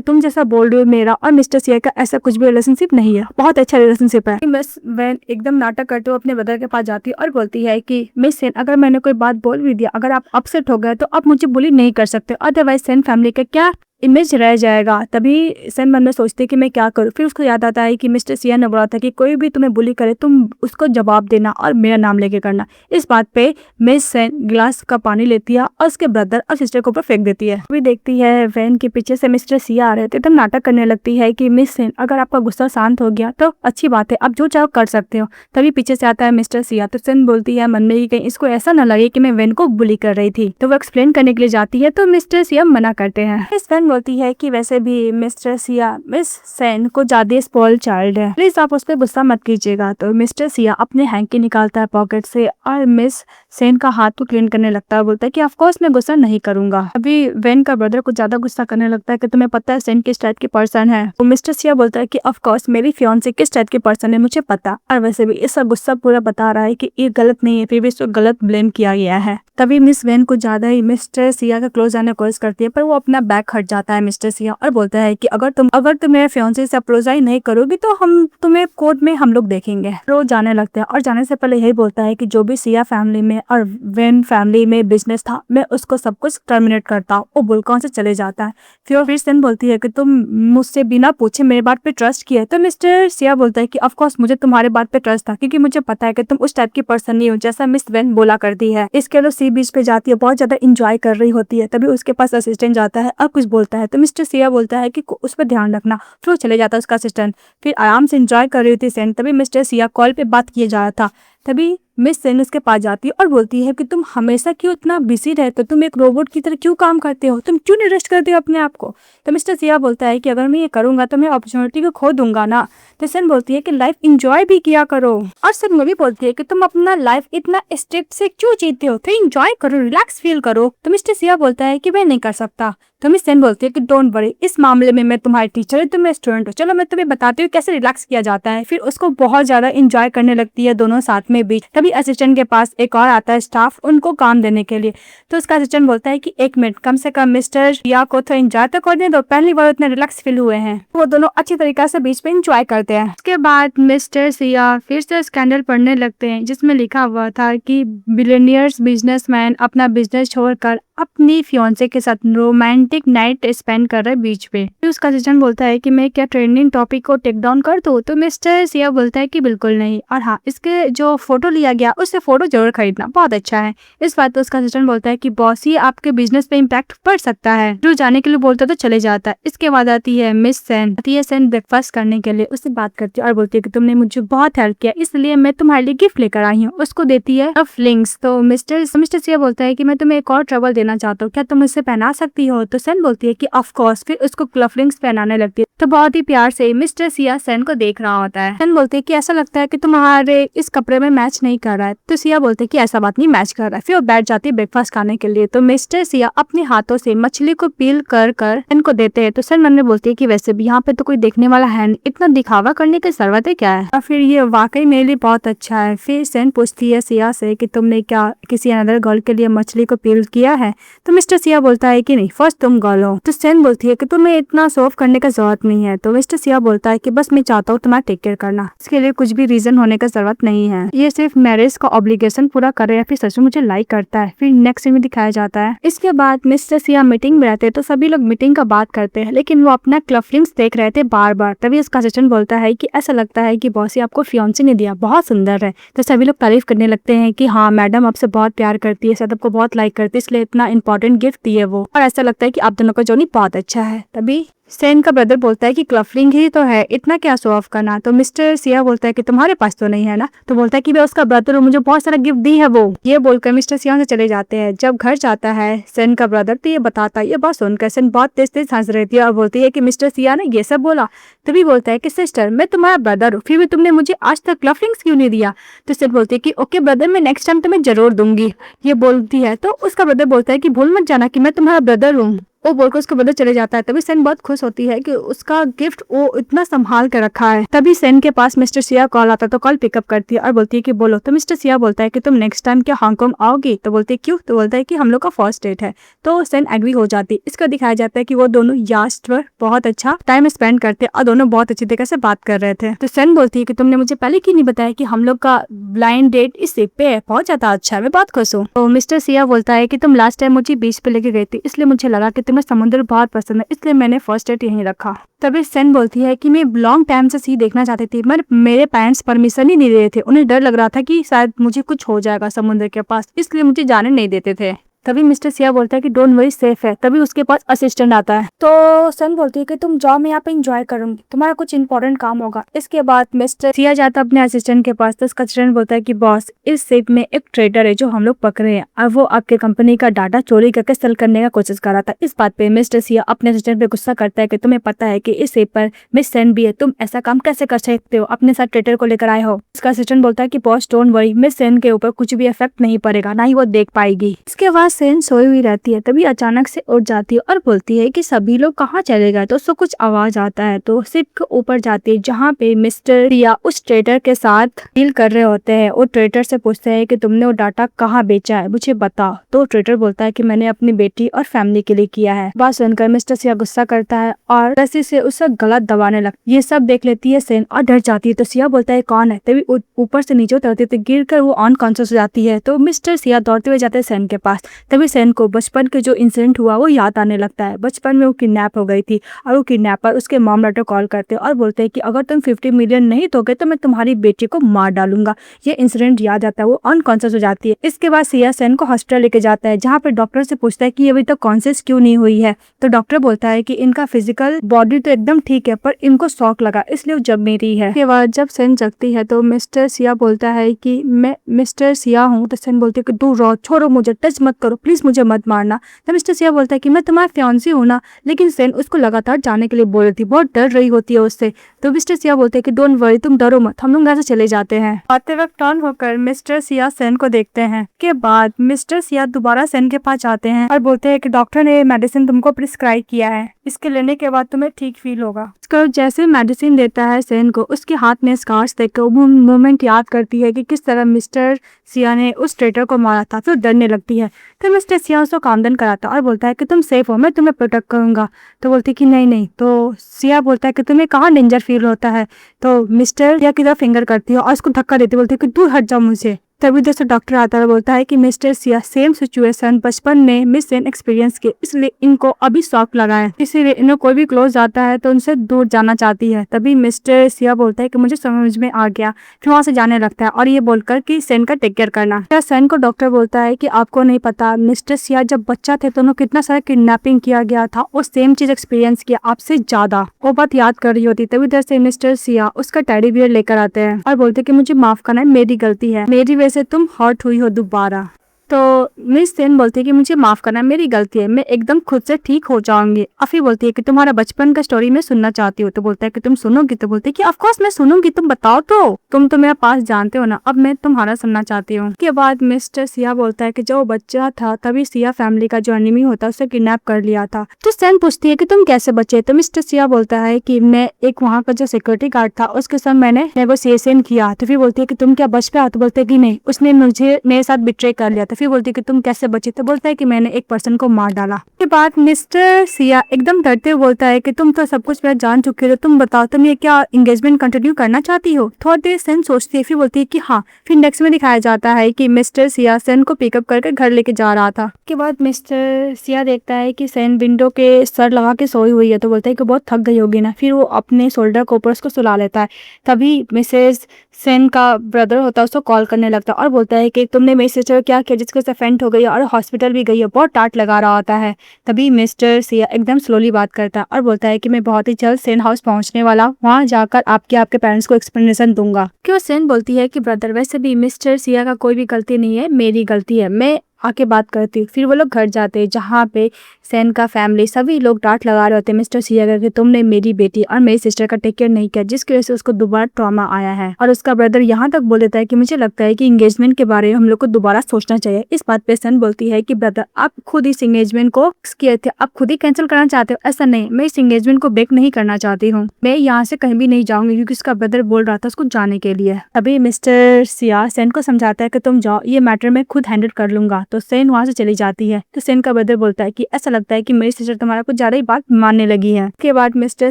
तुम जैसा बोल रही हो मेरा और मिस्टर सिया का ऐसा कुछ भी रिलेशनशिप नहीं है, बहुत अच्छा रिलेशनशिप है। मिस वैन एकदम नाटक करते हुए अपने ब्रदर के पास जाती है और बोलती है कि मिस सेन, अगर मैंने कोई बात बोल भी दिया, अगर आप अपसेट हो गए तो आप मुझे बुली नहीं कर सकते, अदरवाइज सेन फैमिली का क्या इमेज रह जाएगा। तभी सेन मन में सोचती है कि मैं क्या करूं। फिर उसको याद आता है कि मिस्टर सिया ने बोला था कि कोई भी तुम्हें बुली करे तुम उसको जवाब देना और मेरा नाम लेके करना। इस बात पे मिस सेन गिलास का पानी लेती है और उसके ब्रदर और सिस्टर के ऊपर फेंक देती है। अभी देखती है वैन के पीछे से मिस्टर सिया आ रहे थे, तब नाटक करने लगती है कि मिस सेन, अगर आपका गुस्सा शांत हो गया तो अच्छी बात है, आप जो चाहो कर सकते हो। तभी पीछे से आता है मिस्टर सिया, तो सेन बोलती है मन में कि कहीं इसको ऐसा न लगे कि मैं वैन को बुली कर रही थी। तो वो एक्सप्लेन करने के लिए जाती है तो मिस्टर सिया मना करते हैं। मिस वैन बोलती है कि वैसे भी मिस्टर सिया मिस सेन को ज्यादा स्पॉइल्ड चाइल्ड है, प्लीज आप उस पर गुस्सा मत कीजिएगा। तो मिस्टर सिया अपने हैंकी निकालता है पॉकेट से और मिस सेन का हाथ को क्लीन करने लगता है, बोलता है कि ऑफ कोर्स मैं गुस्सा नहीं करूंगा। अभी वैन का ब्रदर कुछ ज्यादा गुस्सा करने लगता है कि तुम्हें पता है सेन किस टाइप की पर्सन है। तो मिस्टर सिया बोलता है कि ऑफ कोर्स मेरी फियांसी किस टाइप की पर्सन है मुझे पता, और वैसे भी इसका गुस्सा पूरा बता रहा है कि ये गलत नहीं है, फिर भी इसको गलत ब्लेम किया गया है। तभी मिस वैन कुछ ज्यादा ही मिस्टर सिया का क्लोज आने की कोशिश करती है, पर वो अपना बैग हट जाता है मिस्टर सिया और बोलता है कि अगर तुम मेरे फियांसे से अप्रोचाइज नहीं करोगी तो हम तुम्हें कोर्ट में हम लोग देखेंगे। रोज जाने लगते हैं और जाने से पहले यही बोलता है कि जो भी सिया फैमिली में और वैन फैमिली में बिजनेस था मैं उसको सब कुछ टर्मिनेट करता हूँ। वो बुलकॉन से चले जाता है। फिर सेन बोलती है कि तुम मुझसे बिना पूछे मेरे बात पे ट्रस्ट किया। तो मिस्टर सिया बोलता है कि ऑफ कोर्स मुझे तुम्हारे बात पे ट्रस्ट था, क्योंकि मुझे पता है कि तुम उस टाइप की पर्सन नहीं हो जैसा मिस वैन बोला करती है। इसके लिए सी बीच पे जाती है, बहुत ज्यादा इंजॉय कर रही होती है। तभी उसके पास असिस्टेंट जाता है और कुछ बोलता है, तो मिस्टर सिया बोलता है कि उस पर ध्यान रखना। फिर वो चले जाता है उसका असिस्टेंट। फिर आराम से एंजॉय कर रही थी सेन, तभी मिस्टर सिया कॉल पे बात किए जा रहा था। तभी मिस सेन उसके पास जाती है और बोलती है कि तुम हमेशा क्यों इतना बिजी रहते हो, तुम एक रोबोट की तरह क्यों काम करते हो, तुम क्यों नहीं रेस्ट करते हो अपने आप को। तो मिस्टर सिया बोलता है कि अगर मैं ये करूंगा तो मैं अपॉर्चुनिटी को खो दूंगा ना। तो सेन बोलती है कि लाइफ एंजॉय भी किया करो। और सेन वो भी बोलती है कि तुम अपना लाइफ इतना स्ट्रिक्ट से क्यों जीते हो, तो एंजॉय करो, रिलैक्स फील करो। तो मिस्टर सिया बोलता है कि मैं नहीं कर सकता। तो मिस सेन बोलती है कि डोंट वरी, इस मामले में मैं तुम्हारी टीचर है, तुम मेरे स्टूडेंट हो, चलो मैं तुम्हें बताती हूँ कैसे रिलैक्स किया जाता है। फिर उसको बहुत ज्यादा एंजॉय करने लगती है दोनों साथ में बीच। तभी असिस्टेंट के पास एक और आता है स्टाफ उनको काम देने के लिए। तो उसका असिस्टेंट बोलता है कि 1 मिनट, कम से कम मिस्टर सिया को तो एंजॉय तो करने दो, पहली बार इतने रिलैक्स फील हुए हैं। वो दोनों अच्छी तरीके से बीच में एंजॉय करते हैं। उसके बाद मिस्टर सिया फिर से स्कैंडल पढ़ने लगते हैं जिसमें लिखा हुआ था कि बिलियनियर्स बिजनेसमैन अपना बिजनेस छोड़कर अपनी फियांसे के साथ रोमांटिक नाइट स्पेंड कर रहे बीच पे। फिर उसका असिस्टेंट बोलता है कि मैं क्या ट्रेंडिंग टॉपिक को टेक डाउन कर दूं। तो मिस्टर सिया बोलता है कि बिल्कुल नहीं, और हाँ, इसके जो फोटो लिया गया उससे फोटो जरूर खरीदना, बहुत अच्छा है। इस बात पर उसका असिस्टेंट बोलता है कि बॉस, ये आपके बिजनेस पे इम्पैक्ट पड़ सकता है। जो जाने के लिए बोलता तो चले जाता है। इसके बाद आती है मिस सेन। आती है सेन ब्रेकफास्ट करने के लिए, उससे बात करती है और बोलती है कि तुमने मुझे बहुत हेल्प किया, इसलिए मैं तुम्हारे लिए गिफ्ट लेकर आई हूँ। उसको देती है फ्लिंग्स। तो मिस्टर सिया बोलता है कि मैं तुम्हें एक और ट्रबल देना चाहता हूँ, क्या तुम इसे पहना सकती हो। तो सेन बोलती है कि ऑफ कोर्स। फिर उसको क्लफलिंग्स पहनाने लगती है। तो बहुत ही प्यार से मिस्टर सिया सेन को देख रहा होता है। सेन बोलती है कि ऐसा लगता है कि तुम्हारे इस कपड़े में मैच नहीं कर रहा है। तो सिया बोलते हैं कि ऐसा बात नहीं, मैच कर रहा है। फिर वो बैठ जाती है ब्रेकफास्ट खाने के लिए। तो मिस्टर सिया अपने हाथों से मछली को पील कर सेन को देते हैं। तो सेन मन में बोलती है कि वैसे भी यहाँ पे तो कोई देखने वाला है नहीं, इतना दिखावा करने की जरूरत है क्या है, और फिर ये वाकई मेरे लिए बहुत अच्छा है। फिर सेन पूछती है सिया से कि तुमने क्या किसी अनदर गर्ल के लिए मछली को पील किया है। तो मिस्टर सिया बोलता है कि नहीं, फर्स्ट तुम गर्ल हो। तो सेन बोलती है कि तुम्हें इतना सोफ करने का जरूरत नहीं है। तो मिस्टर सिया बोलता है कि बस मैं चाहता हूँ तुम्हारा टेक केयर करना, इसके लिए कुछ भी रीजन होने का जरूरत नहीं है, ये सिर्फ मैरिज का ऑब्लिगेशन पूरा कर रहे हैं, फिर सच में मुझे लाइक करता है। फिर नेक्स्ट सीन में दिखाया जाता है। इसके बाद मिस्टर सिया मीटिंग में रहते हैं। तो सभी लोग मीटिंग का बात करते हैं, लेकिन वो अपना क्लफलिंग्स देख रहे थे बार बार। तभी उसका असिस्टेंट बोलता है कि ऐसा लगता है कि बॉसी आपको फियांसी ने दिया, बहुत सुंदर है। तो सभी लोग तारीफ करने लगते हैं कि हाँ, मैडम आपसे बहुत प्यार करती है, शायद आपको बहुत लाइक करती है, इसलिए इतना इंपॉर्टेंट गिफ्ट दिए वो, और ऐसा लगता है कि आप दोनों का जोड़ी बहुत अच्छा है। तभी सेन का ब्रदर बोलता है कि क्लफलिंग ही तो है, इतना क्या शो ऑफ करना। तो मिस्टर सिया बोलता है कि तुम्हारे पास तो नहीं है ना। तो बोलता है कि मैं उसका ब्रदर हूँ, मुझे बहुत सारा गिफ्ट दी है वो। ये बोलकर मिस्टर सिया से चले जाते हैं। जब घर जाता है सेन का ब्रदर तो ये बताता है, ये बात सुनकर सेन बहुत तेज तेज हंस रही थी और बोलती है कि मिस्टर सिया ने ये सब बोला। तभी बोलता है कि सिस्टर, मैं तुम्हारा ब्रदर हूँ, फिर भी तुमने मुझे आज तक क्लफलिंग्स क्यों नहीं दिया। तो सेन बोलती है कि ओके ब्रदर, मैं नेक्स्ट टाइम तुम्हें जरूर दूंगी। ये बोलती है तो उसका ब्रदर बोलता है कि भूल मत जाना कि मैं तुम्हारा ब्रदर हूँ। वो बोलकर उसको बदल चले जाता है। तभी सेन बहुत खुश होती है कि उसका गिफ्ट वो इतना संभाल कर रखा है। तभी सेन के पास मिस्टर सिया कॉल आता है, तो कॉल पिकअप करती है और बोलती है कि बोलो। तो मिस्टर सिया बोलता है कि तुम नेक्स्ट टाइम क्या हांगकांग आओगी? तो बोलती है क्यों? तो बोलता है कि हम लोग का फर्स्ट डेट है। तो सेन एग्री हो जाती है। इसका दिखाया जाता है कि वो दोनों यास्ट पर बहुत अच्छा टाइम स्पेंड करते और दोनों बहुत अच्छी तरीके से बात कर रहे थे। तो सेन बोलती है कि तुमने मुझे पहले क्यों नहीं बताया कि हम लोग का ब्लाइंड डेट इस शिप पे है, बहुत ज्यादा अच्छा है, मैं बहुत खुश हूँ। तो मिस्टर सिया बोलता है कि तुम लास्ट टाइम मुझे बीच पे लेके गई थी, इसलिए मुझे लगा कि तुम्हें समुद्र बहुत पसंद है, इसलिए मैंने फर्स्ट डेट यहीं रखा। तभी सेन बोलती है कि मैं लॉन्ग टाइम से सी देखना चाहती थी, मगर मेरे पेरेंट्स परमिशन ही नहीं दे रहे थे। उन्हें डर लग रहा था कि शायद मुझे कुछ हो जाएगा समुद्र के पास, इसलिए मुझे जाने नहीं देते थे। तभी मिस्टर सिया बोलता है कि डोंट वरी, सेफ है। तभी उसके पास असिस्टेंट आता है। तो सन बोलती है कि तुम जाओ, मैं यहाँ पे एंजॉय करूंगी, तुम्हारा कुछ इंपॉर्टेंट काम होगा। इसके बाद मिस्टर सिया जाता है अपने असिस्टेंट के पास। तो उसका असिस्टेंट बोलता है कि बॉस, इस शिप में एक ट्रेडर है जो हम लोग पकड़े हैं और वो आपके कंपनी का डाटा चोरी करके सेल करने का कोशिश कर रहा था। इस बात पे मिस्टर सिया अपने असिस्टेंट पे गुस्सा करता है कि तुम्हें पता है कि इस शिप पर मिस सेन भी है, तुम ऐसा काम कैसे कर सकते हो, अपने साथ ट्रेडर को लेकर आए हो। इसका असिस्टेंट बोलता है कि boss don't worry, miss Sen के ऊपर कुछ भी इफेक्ट नहीं पड़ेगा, ना ही वो देख पाएगी। इसके बाद सेन सोई हुई रहती है। तभी अचानक से उठ जाती है और बोलती है कि सभी लोग कहाँ चले गए। तो उसको कुछ आवाज आता है, तो शिप के ऊपर जाती है जहाँ पे मिस्टर सिया उस ट्रेडर के साथ डील कर रहे होते हैं। वो ट्रेडर से पूछते हैं कि तुमने वो डाटा कहाँ बेचा है, मुझे बताओ। तो ट्रेडर बोलता है कि मैंने अपनी बेटी और फैमिली के लिए किया है। बात सुनकर मिस्टर सिया गुस्सा करता है और रस्सी से उसका गला दबाने लगता है। ये सब देख लेती है सेन और डर जाती है। तो सिया बोलता है कौन है। तभी ऊपर से नीचे उतरती है, तो गिर कर वो अनकॉन्शियस हो जाती है। तो मिस्टर सिया दौड़ते हुए जाते हैं सेन के पास। तभी सेन को बचपन के जो इंसिडेंट हुआ वो याद आने लगता है। बचपन में वो किडनैप हो गई थी और वो किडनैपर उसके मॉम डैड को कॉल करते हैं और बोलते हैं कि अगर तुम 50 मिलियन नहीं दोगे तो मैं तुम्हारी बेटी को मार डालूंगा। ये इंसिडेंट याद आता है, वो अनकॉन्शियस हो जाती है। इसके बाद सिया सेन को हॉस्पिटल लेके जाता है, जहाँ पे डॉक्टर से पूछता है कि ये अभी तक कॉन्शियस क्यों नहीं हुई है। तो डॉक्टर बोलता है कि इनका फिजिकल बॉडी तो एकदम ठीक है, पर इनको शॉक लगा, इसलिए वो जब मेरी है। इसके बाद जब सेन जगती है तो मिस्टर सिया बोलता है कि मैं मिस्टर सिया हूँ। तो सेन बोलती है कि दूर रहो, छोड़ो मुझे, टच मत करो प्लीज, मुझे मत मारना। तो मिस्टर सिया बोलता है कि मैं तुम्हारा फियांसी हूं ना। लेकिन सेन उसको लगातार जाने के लिए बोल रही थी, बहुत डर रही होती है उससे। तो मिस्टर सिया बोलते हैं कि डोंट वरी, तुम डरो मत, हम लोग यहाँ से चले जाते हैं। आते वक्त टर्न होकर मिस्टर सिया सेन को देखते हैं। के बाद मिस्टर सिया दोबारा सेन के पास जाते हैं और बोलते हैं कि डॉक्टर ने मेडिसिन तुमको प्रिस्क्राइब किया है, इसके लेने के बाद तुम्हें ठीक फील होगा। उसको जैसे मेडिसिन देता है सेन को, उसके हाथ में स्कार्स देखकर वो मोमेंट याद करती है कि किस तरह मिस्टर सिया ने उस ट्रेटर को मारा था। फिर डरने लगती है। तो मिस्टर सिया उसको कामदन कराता और बोलता है कि तुम सेफ हो, मैं तुम्हें प्रोटेक्ट करूंगा। तो बोलती है कि नहीं नहीं। तो सिया बोलता है कि तुम्हें कहाँ डेंजर फील होता है। तो मिस्टर सिया की तरफ फिंगर करती है और उसको धक्का देती, बोलती है कि दूर हट जाओ मुझसे। तभी इधर से डॉक्टर आता है, बोलता है कि मिस्टर सिया सेम सिचुएशन बचपन में मिस सेन एक्सपीरियंस के, इसलिए इनको अभी शॉक लगा है, इसीलिए इन्हें कोई भी क्लोज आता है तो उनसे दूर जाना चाहती है। तभी मिस्टर सिया बोलता है कि मुझे समझ में आ गया। फिर वहां से जाने लगता है और ये बोलकर कि सेन का टेक केयर करना। सेन को डॉक्टर बोलता है कि आपको नहीं पता, मिस्टर सिया जब बच्चा थे तो उन्हें कितना सारा किडनैपिंग किया गया था और सेम चीज एक्सपीरियंस किया आपसे ज्यादा। वो बात याद कर रही होती। तभी इधर से मिस्टर सिया उसका टेडी बियर लेकर आते हैं और बोलते कि मुझे माफ करना है, मेरी गलती है, मेरी वजह से तुम हर्ट हुई हो दोबारा। तो मिस सेन बोलती है कि मुझे माफ करना, मेरी गलती है, मैं एकदम खुद से ठीक हो जाऊंगी। अफी बोलती है कि तुम्हारा बचपन का स्टोरी मैं सुनना चाहती हूँ। तो बोलता है कि तुम सुनोगी। तो बोलती है कि ऑफ कोर्स मैं सुनूंगी, तुम बताओ, तो तुम तो मेरा पास जानते हो ना, अब मैं तुम्हारा सुनना चाहती हूँ। उसके बाद मिस्टर सिया बोलता है कि जब वो बच्चा था तभी सिया फैमिली का जो एनिमी होता है उसे किडनैप कर लिया था। तो सेन पूछती है कि तुम कैसे बचे। तो मिस्टर सिया बोलता है कि मैं एक वहाँ का जो सिक्योरिटी गार्ड था उसके साथ मैंने नेगोशिएशन किया। तो फिर बोलती है कि तुम क्या बच पाए। तो बोलते है कि नहीं, उसने मुझे मेरे साथ बिट्रे कर लिया था। फिर बोलती है कि तुम कैसे बची। तो बोलता है कि मैंने एक पर्सन को मार डाला। के बाद मिस्टर सिया एकदम डरते हुए बोलता है कि तुम तो सब कुछ जान चुके हो, तुम बताओ तुम ये क्या एंगेजमेंट कंटिन्यू करना चाहती हो। थोड़ी देर सेन सोचती है, फिर बोलती है कि हाँ। फिर नेक्स्ट में दिखाया जाता है कि मिस्टर सिया सेन को पिकअप करके घर लेके जा रहा था। के बाद मिस्टर सिया देखता है कि सेन विंडो के सर लगा के सोई हुई है। तो बोलता है कि बहुत थक गई होगी ना। फिर वो अपने शोल्डर के ऊपर उसको सुला लेता है। तभी मिसेज सेन का ब्रदर होता है उसको कॉल करने लगता है और बोलता है कि तुमने मेरी सिस्टर क्या किया जिसके से फेंट हो गई और हॉस्पिटल भी गई है, बहुत डांट लगा रहा होता है। तभी मिस्टर सिया एकदम स्लोली बात करता है और बोलता है कि मैं बहुत ही जल्द सेन हाउस पहुंचने वाला, वहां जाकर आपके पेरेंट्स को एक्सप्लेनेशन दूंगा। क्यों सेन बोलती है कि ब्रदर वैसे भी मिस्टर सिया का कोई भी गलती नहीं है, मेरी गलती है, मैं आके बात करती। फिर वो लोग घर जाते हैं जहाँ पे सेन का फैमिली सभी लोग डांट लगा रहे होते हैं मिस्टर सिया करके, तुमने मेरी बेटी और मेरी सिस्टर का टेक केयर नहीं किया, जिसकी वजह से उसको दोबारा ट्रॉमा आया है। और उसका ब्रदर यहाँ तक बोल देता है कि मुझे लगता है कि एंगेजमेंट के बारे में हम लोग को दोबारा सोचना चाहिए। इस बात पे सन बोलती है कि ब्रदर आप खुद इस एंगेजमेंट को किए थे, आप खुद ही कैंसिल करना चाहते हो। ऐसा नहीं, मैं इस एंगेजमेंट को ब्रेक नहीं करना चाहती हूँ, मैं यहाँ से कहीं भी नहीं जाऊंगी, क्योंकि उसका ब्रदर बोल रहा था उसको जाने के लिए। अभी मिस्टर सिया सेन को समझाता है कि तुम जाओ, ये मैटर मैं खुद हैंडल कर लूंगा। तो सेन वहाँ से चली जाती है। तो सेन का ब्रदर बोलता है कि ऐसा लगता है कि मेरी सिस्टर तुम्हारा कुछ ज्यादा ही बात मानने लगी है। उसके बाद मिस्टर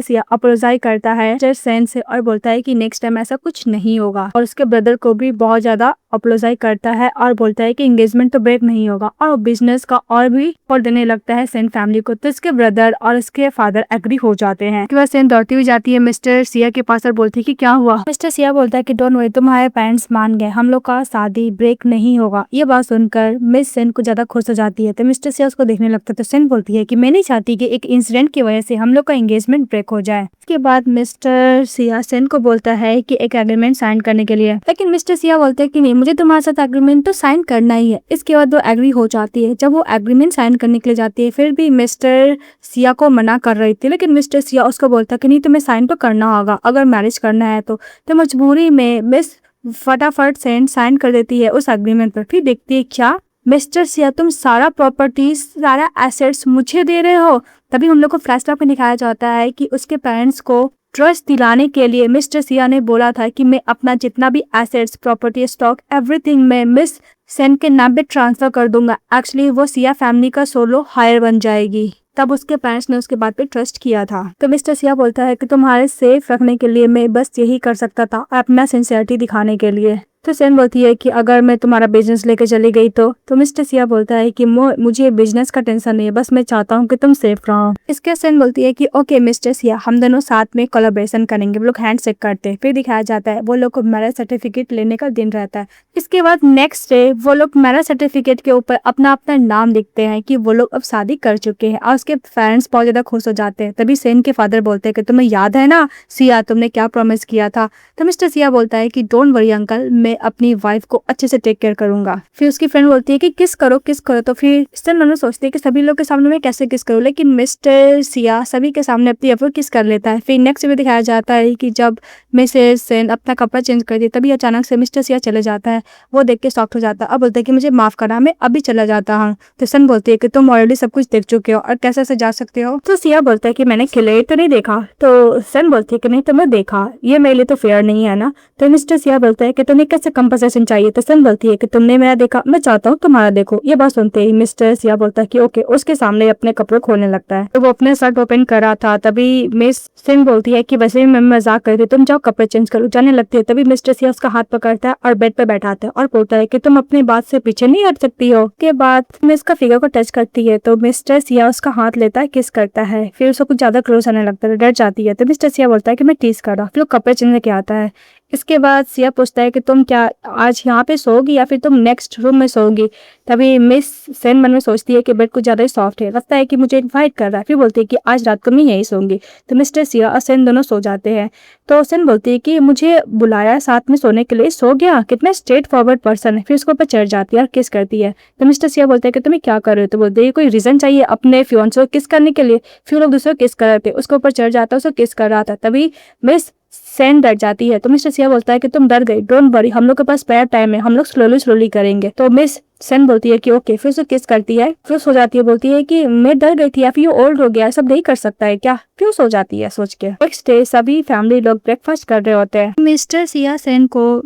सिया अपोलोजाइज करता है मिस्टर सेन से और बोलता है कि नेक्स्ट टाइम ऐसा कुछ नहीं होगा। और उसके ब्रदर को भी बहुत ज्यादा अपोलोजाइज करता है और बोलता है कि एंगेजमेंट तो ब्रेक नहीं होगा, और बिजनेस का और भी और देने लगता है सेन फैमिली को। तो इसके ब्रदर और इसके फादर एग्री हो जाते हैं। उसके बाद सेन दौड़ती हुई जाती है मिस्टर सिया के पास और बोलती है कि क्या हुआ। मिस्टर सिया बोलता है कि डोंट वरी, तुम्हारे पेरेंट्स मान गए, हम लोग का शादी ब्रेक नहीं होगा। ये बात सुनकर मिस सेन को ज्यादा खुश हो जाती है। तो मिस्टर सिया उसको देखने लगता है। तो सेन बोलती है कि मैं नहीं चाहती कि एक इंसिडेंट की वजह से हम लोग का एंगेजमेंट ब्रेक हो जाए। इसके बाद मिस्टर सिया सेन को बोलता है कि एक एग्रीमेंट साइन करने के लिए, लेकिन मिस्टर सिया बोलते हैं कि नहीं, मुझे तुम्हारे साथ एग्रीमेंट तो साइन करना ही है। इसके बाद वो एग्री हो जाती है। जब वो एग्रीमेंट साइन करने के लिए जाती है, फिर भी मिस्टर सिया को मना कर रही थी, लेकिन मिस्टर सिया उसको बोलता है कि नहीं, तुम्हें साइन तो करना होगा, अगर मैरिज करना है तो मजबूरी में मिस फटाफट साइन कर देती है उस एग्रीमेंट पर। फिर देखती है क्या मिस्टर सिया तुम सारा प्रॉपर्टीज सारा एसेट्स मुझे दे रहे हो। तभी हम लोग को फ्लैशबैक में दिखाया जाता है कि उसके पेरेंट्स को ट्रस्ट दिलाने के लिए मिस्टर सिया ने बोला था कि मैं अपना जितना भी एसेट्स प्रॉपर्टी स्टॉक एवरीथिंग मैं मिस सेन के नाम पे ट्रांसफर कर दूंगा। एक्चुअली वो सिया फैमिली का सोलो हायर बन जाएगी। तब उसके पेरेंट्स ने उसके बात पे ट्रस्ट किया था। तो मिस्टर सिया बोलता है कि तुम्हारे सेफ रखने के लिए मैं बस यही कर सकता था, अपना सिंसियरिटी दिखाने के लिए। तो सेन बोलती है कि अगर मैं तुम्हारा बिजनेस लेके चली गई तो मिस्टर सिया बोलता है कि मुझे बिजनेस का टेंशन नहीं है, बस मैं चाहता हूँ कि तुम सेफ रहो। इसके सेन बोलती है कि ओके मिस्टर सिया, हम दोनों साथ में कोलैबोरेशन करेंगे। वो लोग हैंड शेक करते हैं। फिर दिखाया जाता है वो लोग को मैरिज सर्टिफिकेट लेने का दिन रहता है। इसके बाद नेक्स्ट डे वो लोग मैरिज सर्टिफिकेट के ऊपर अपना अपना नाम लिखते हैं कि वो लोग अब शादी कर चुके हैं, और उसके पेरेंट्स बहुत ज्यादा खुश हो जाते हैं। तभी सेन के फादर बोलते हैं कि तुम्हें याद है ना सिया, तुमने क्या प्रॉमिस किया था। तो मिस्टर सिया बोलता है कि डोंट वरी अंकल, मैं अपनी वाइफ को अच्छे से टेक केयर करूंगा। फिर उसकी फ्रेंड बोलती है कि किस करो। तो फिर सेन दोनों सोचते हैं कि सभी लोग के सामने मैं कैसे किस करूं, लेकिन मिस्टर सिया सभी के सामने अपनी अफर किस कर लेता है। फिर नेक्स्ट में दिखाया जाता है कि जब मिसेस सेन अपना कपड़ा चेंज करती है, तभी अचानक से मिस्टर सिया चले जाता है। वो देख के शॉक्ड हो जाता है और बोलता है कि मुझे माफ करना, मैं अभी चला जाता हूँ। तो सन बोलती है कि तुम ऑलरेडी सब कुछ देख चुके हो और कैसे ऐसे जा सकते हो। तो सिया बोलता है कि मैंने खिले तो नहीं देखा। तो सन बोलती है कि नहीं तुम्हें देखा, ये मेरे लिए तो फेयर नहीं है ना। तो मिस्टर सिया बोलता है कि तुम्हें कैसे कंपनसेशन चाहिए। तो सन बोलती है कि तुमने मेरा देखा, मैं चाहता हूँ तुम्हारा देखो। ये बात सुनते ही मिस्टर सिया बोलता है कि ओके। उसके सामने अपने कपड़े खोलने लगता है। तो वो अपने शर्ट ओपन कर रहा था, तभी मिस सिंह बोलती है कि वैसे मैं मजाक कर रही, तुम जाओ कपड़े चेंज करो। जाने लगती है। तभी मिस्टर सिया उसका हाथ पकड़ता है और बेड पे बैठाता है और बोलता है कि तुम अपनी बात से पीछे नहीं हट सकती हो। के बाद मैं इसका फिगर को टच करती है तो मिस्टर सिया उसका हाथ लेता है, किस करता है। फिर उसको कुछ ज्यादा क्लोज आने लगता है, डर जाती है। तो मिस्टर सिया बोलता है कि मैं टीज कर रहा। फिर वो कपड़े चेंज के आता है। इसके बाद सिया पूछता है कि तुम क्या आज यहाँ पे सोओगी या फिर तुम नेक्स्ट रूम में सोओगी। तभी मिस सेन मन में सोचती है कि बेड कुछ ज्यादा ही सॉफ्ट है, लगता है कि मुझे इनवाइट कर रहा है। फिर बोलती है कि आज रात को मैं यही सोऊंगी। तो मिस्टर सिया और सेन दोनों सो जाते हैं। तो सेन बोलती है कि मुझे बुलाया साथ में सोने के लिए, सो गया, कितना स्ट्रेट फॉरवर्ड पर्सन है। फिर उसके ऊपर चढ़ जाती है और किस करती है। तो मिस्टर सिया बोलते हैं कि तुम्हें क्या कर रहे हो। तो बोलते हैं कोई रीजन चाहिए अपने फियांसे को किस करने के लिए। फिर लोग दूसरे को किस कर रहे थे, उसके ऊपर चढ़ जाता है, उसको किस कर रहा था। तभी मिस सेन डर जाती है। तो मिस्टर सिया बोलता है कि तुम डर गई, डोंट वरी, हम लोग के पास स्पेयर टाइम है, हम लोग स्लोली करेंगे। तो मिस सेन बोलती है कि ओके। फिर उसे किस करती है। फिर सो जाती है, बोलती है कि मैं डर गई थी या फिर ये ओल्ड हो गया, सब नहीं कर सकता है क्या। फिर सो जाती है सोच के। नेक्स्ट डे सभी फैमिली लोग ब्रेकफास्ट कर रहे होते हैं। मिस्टर सिया सेन को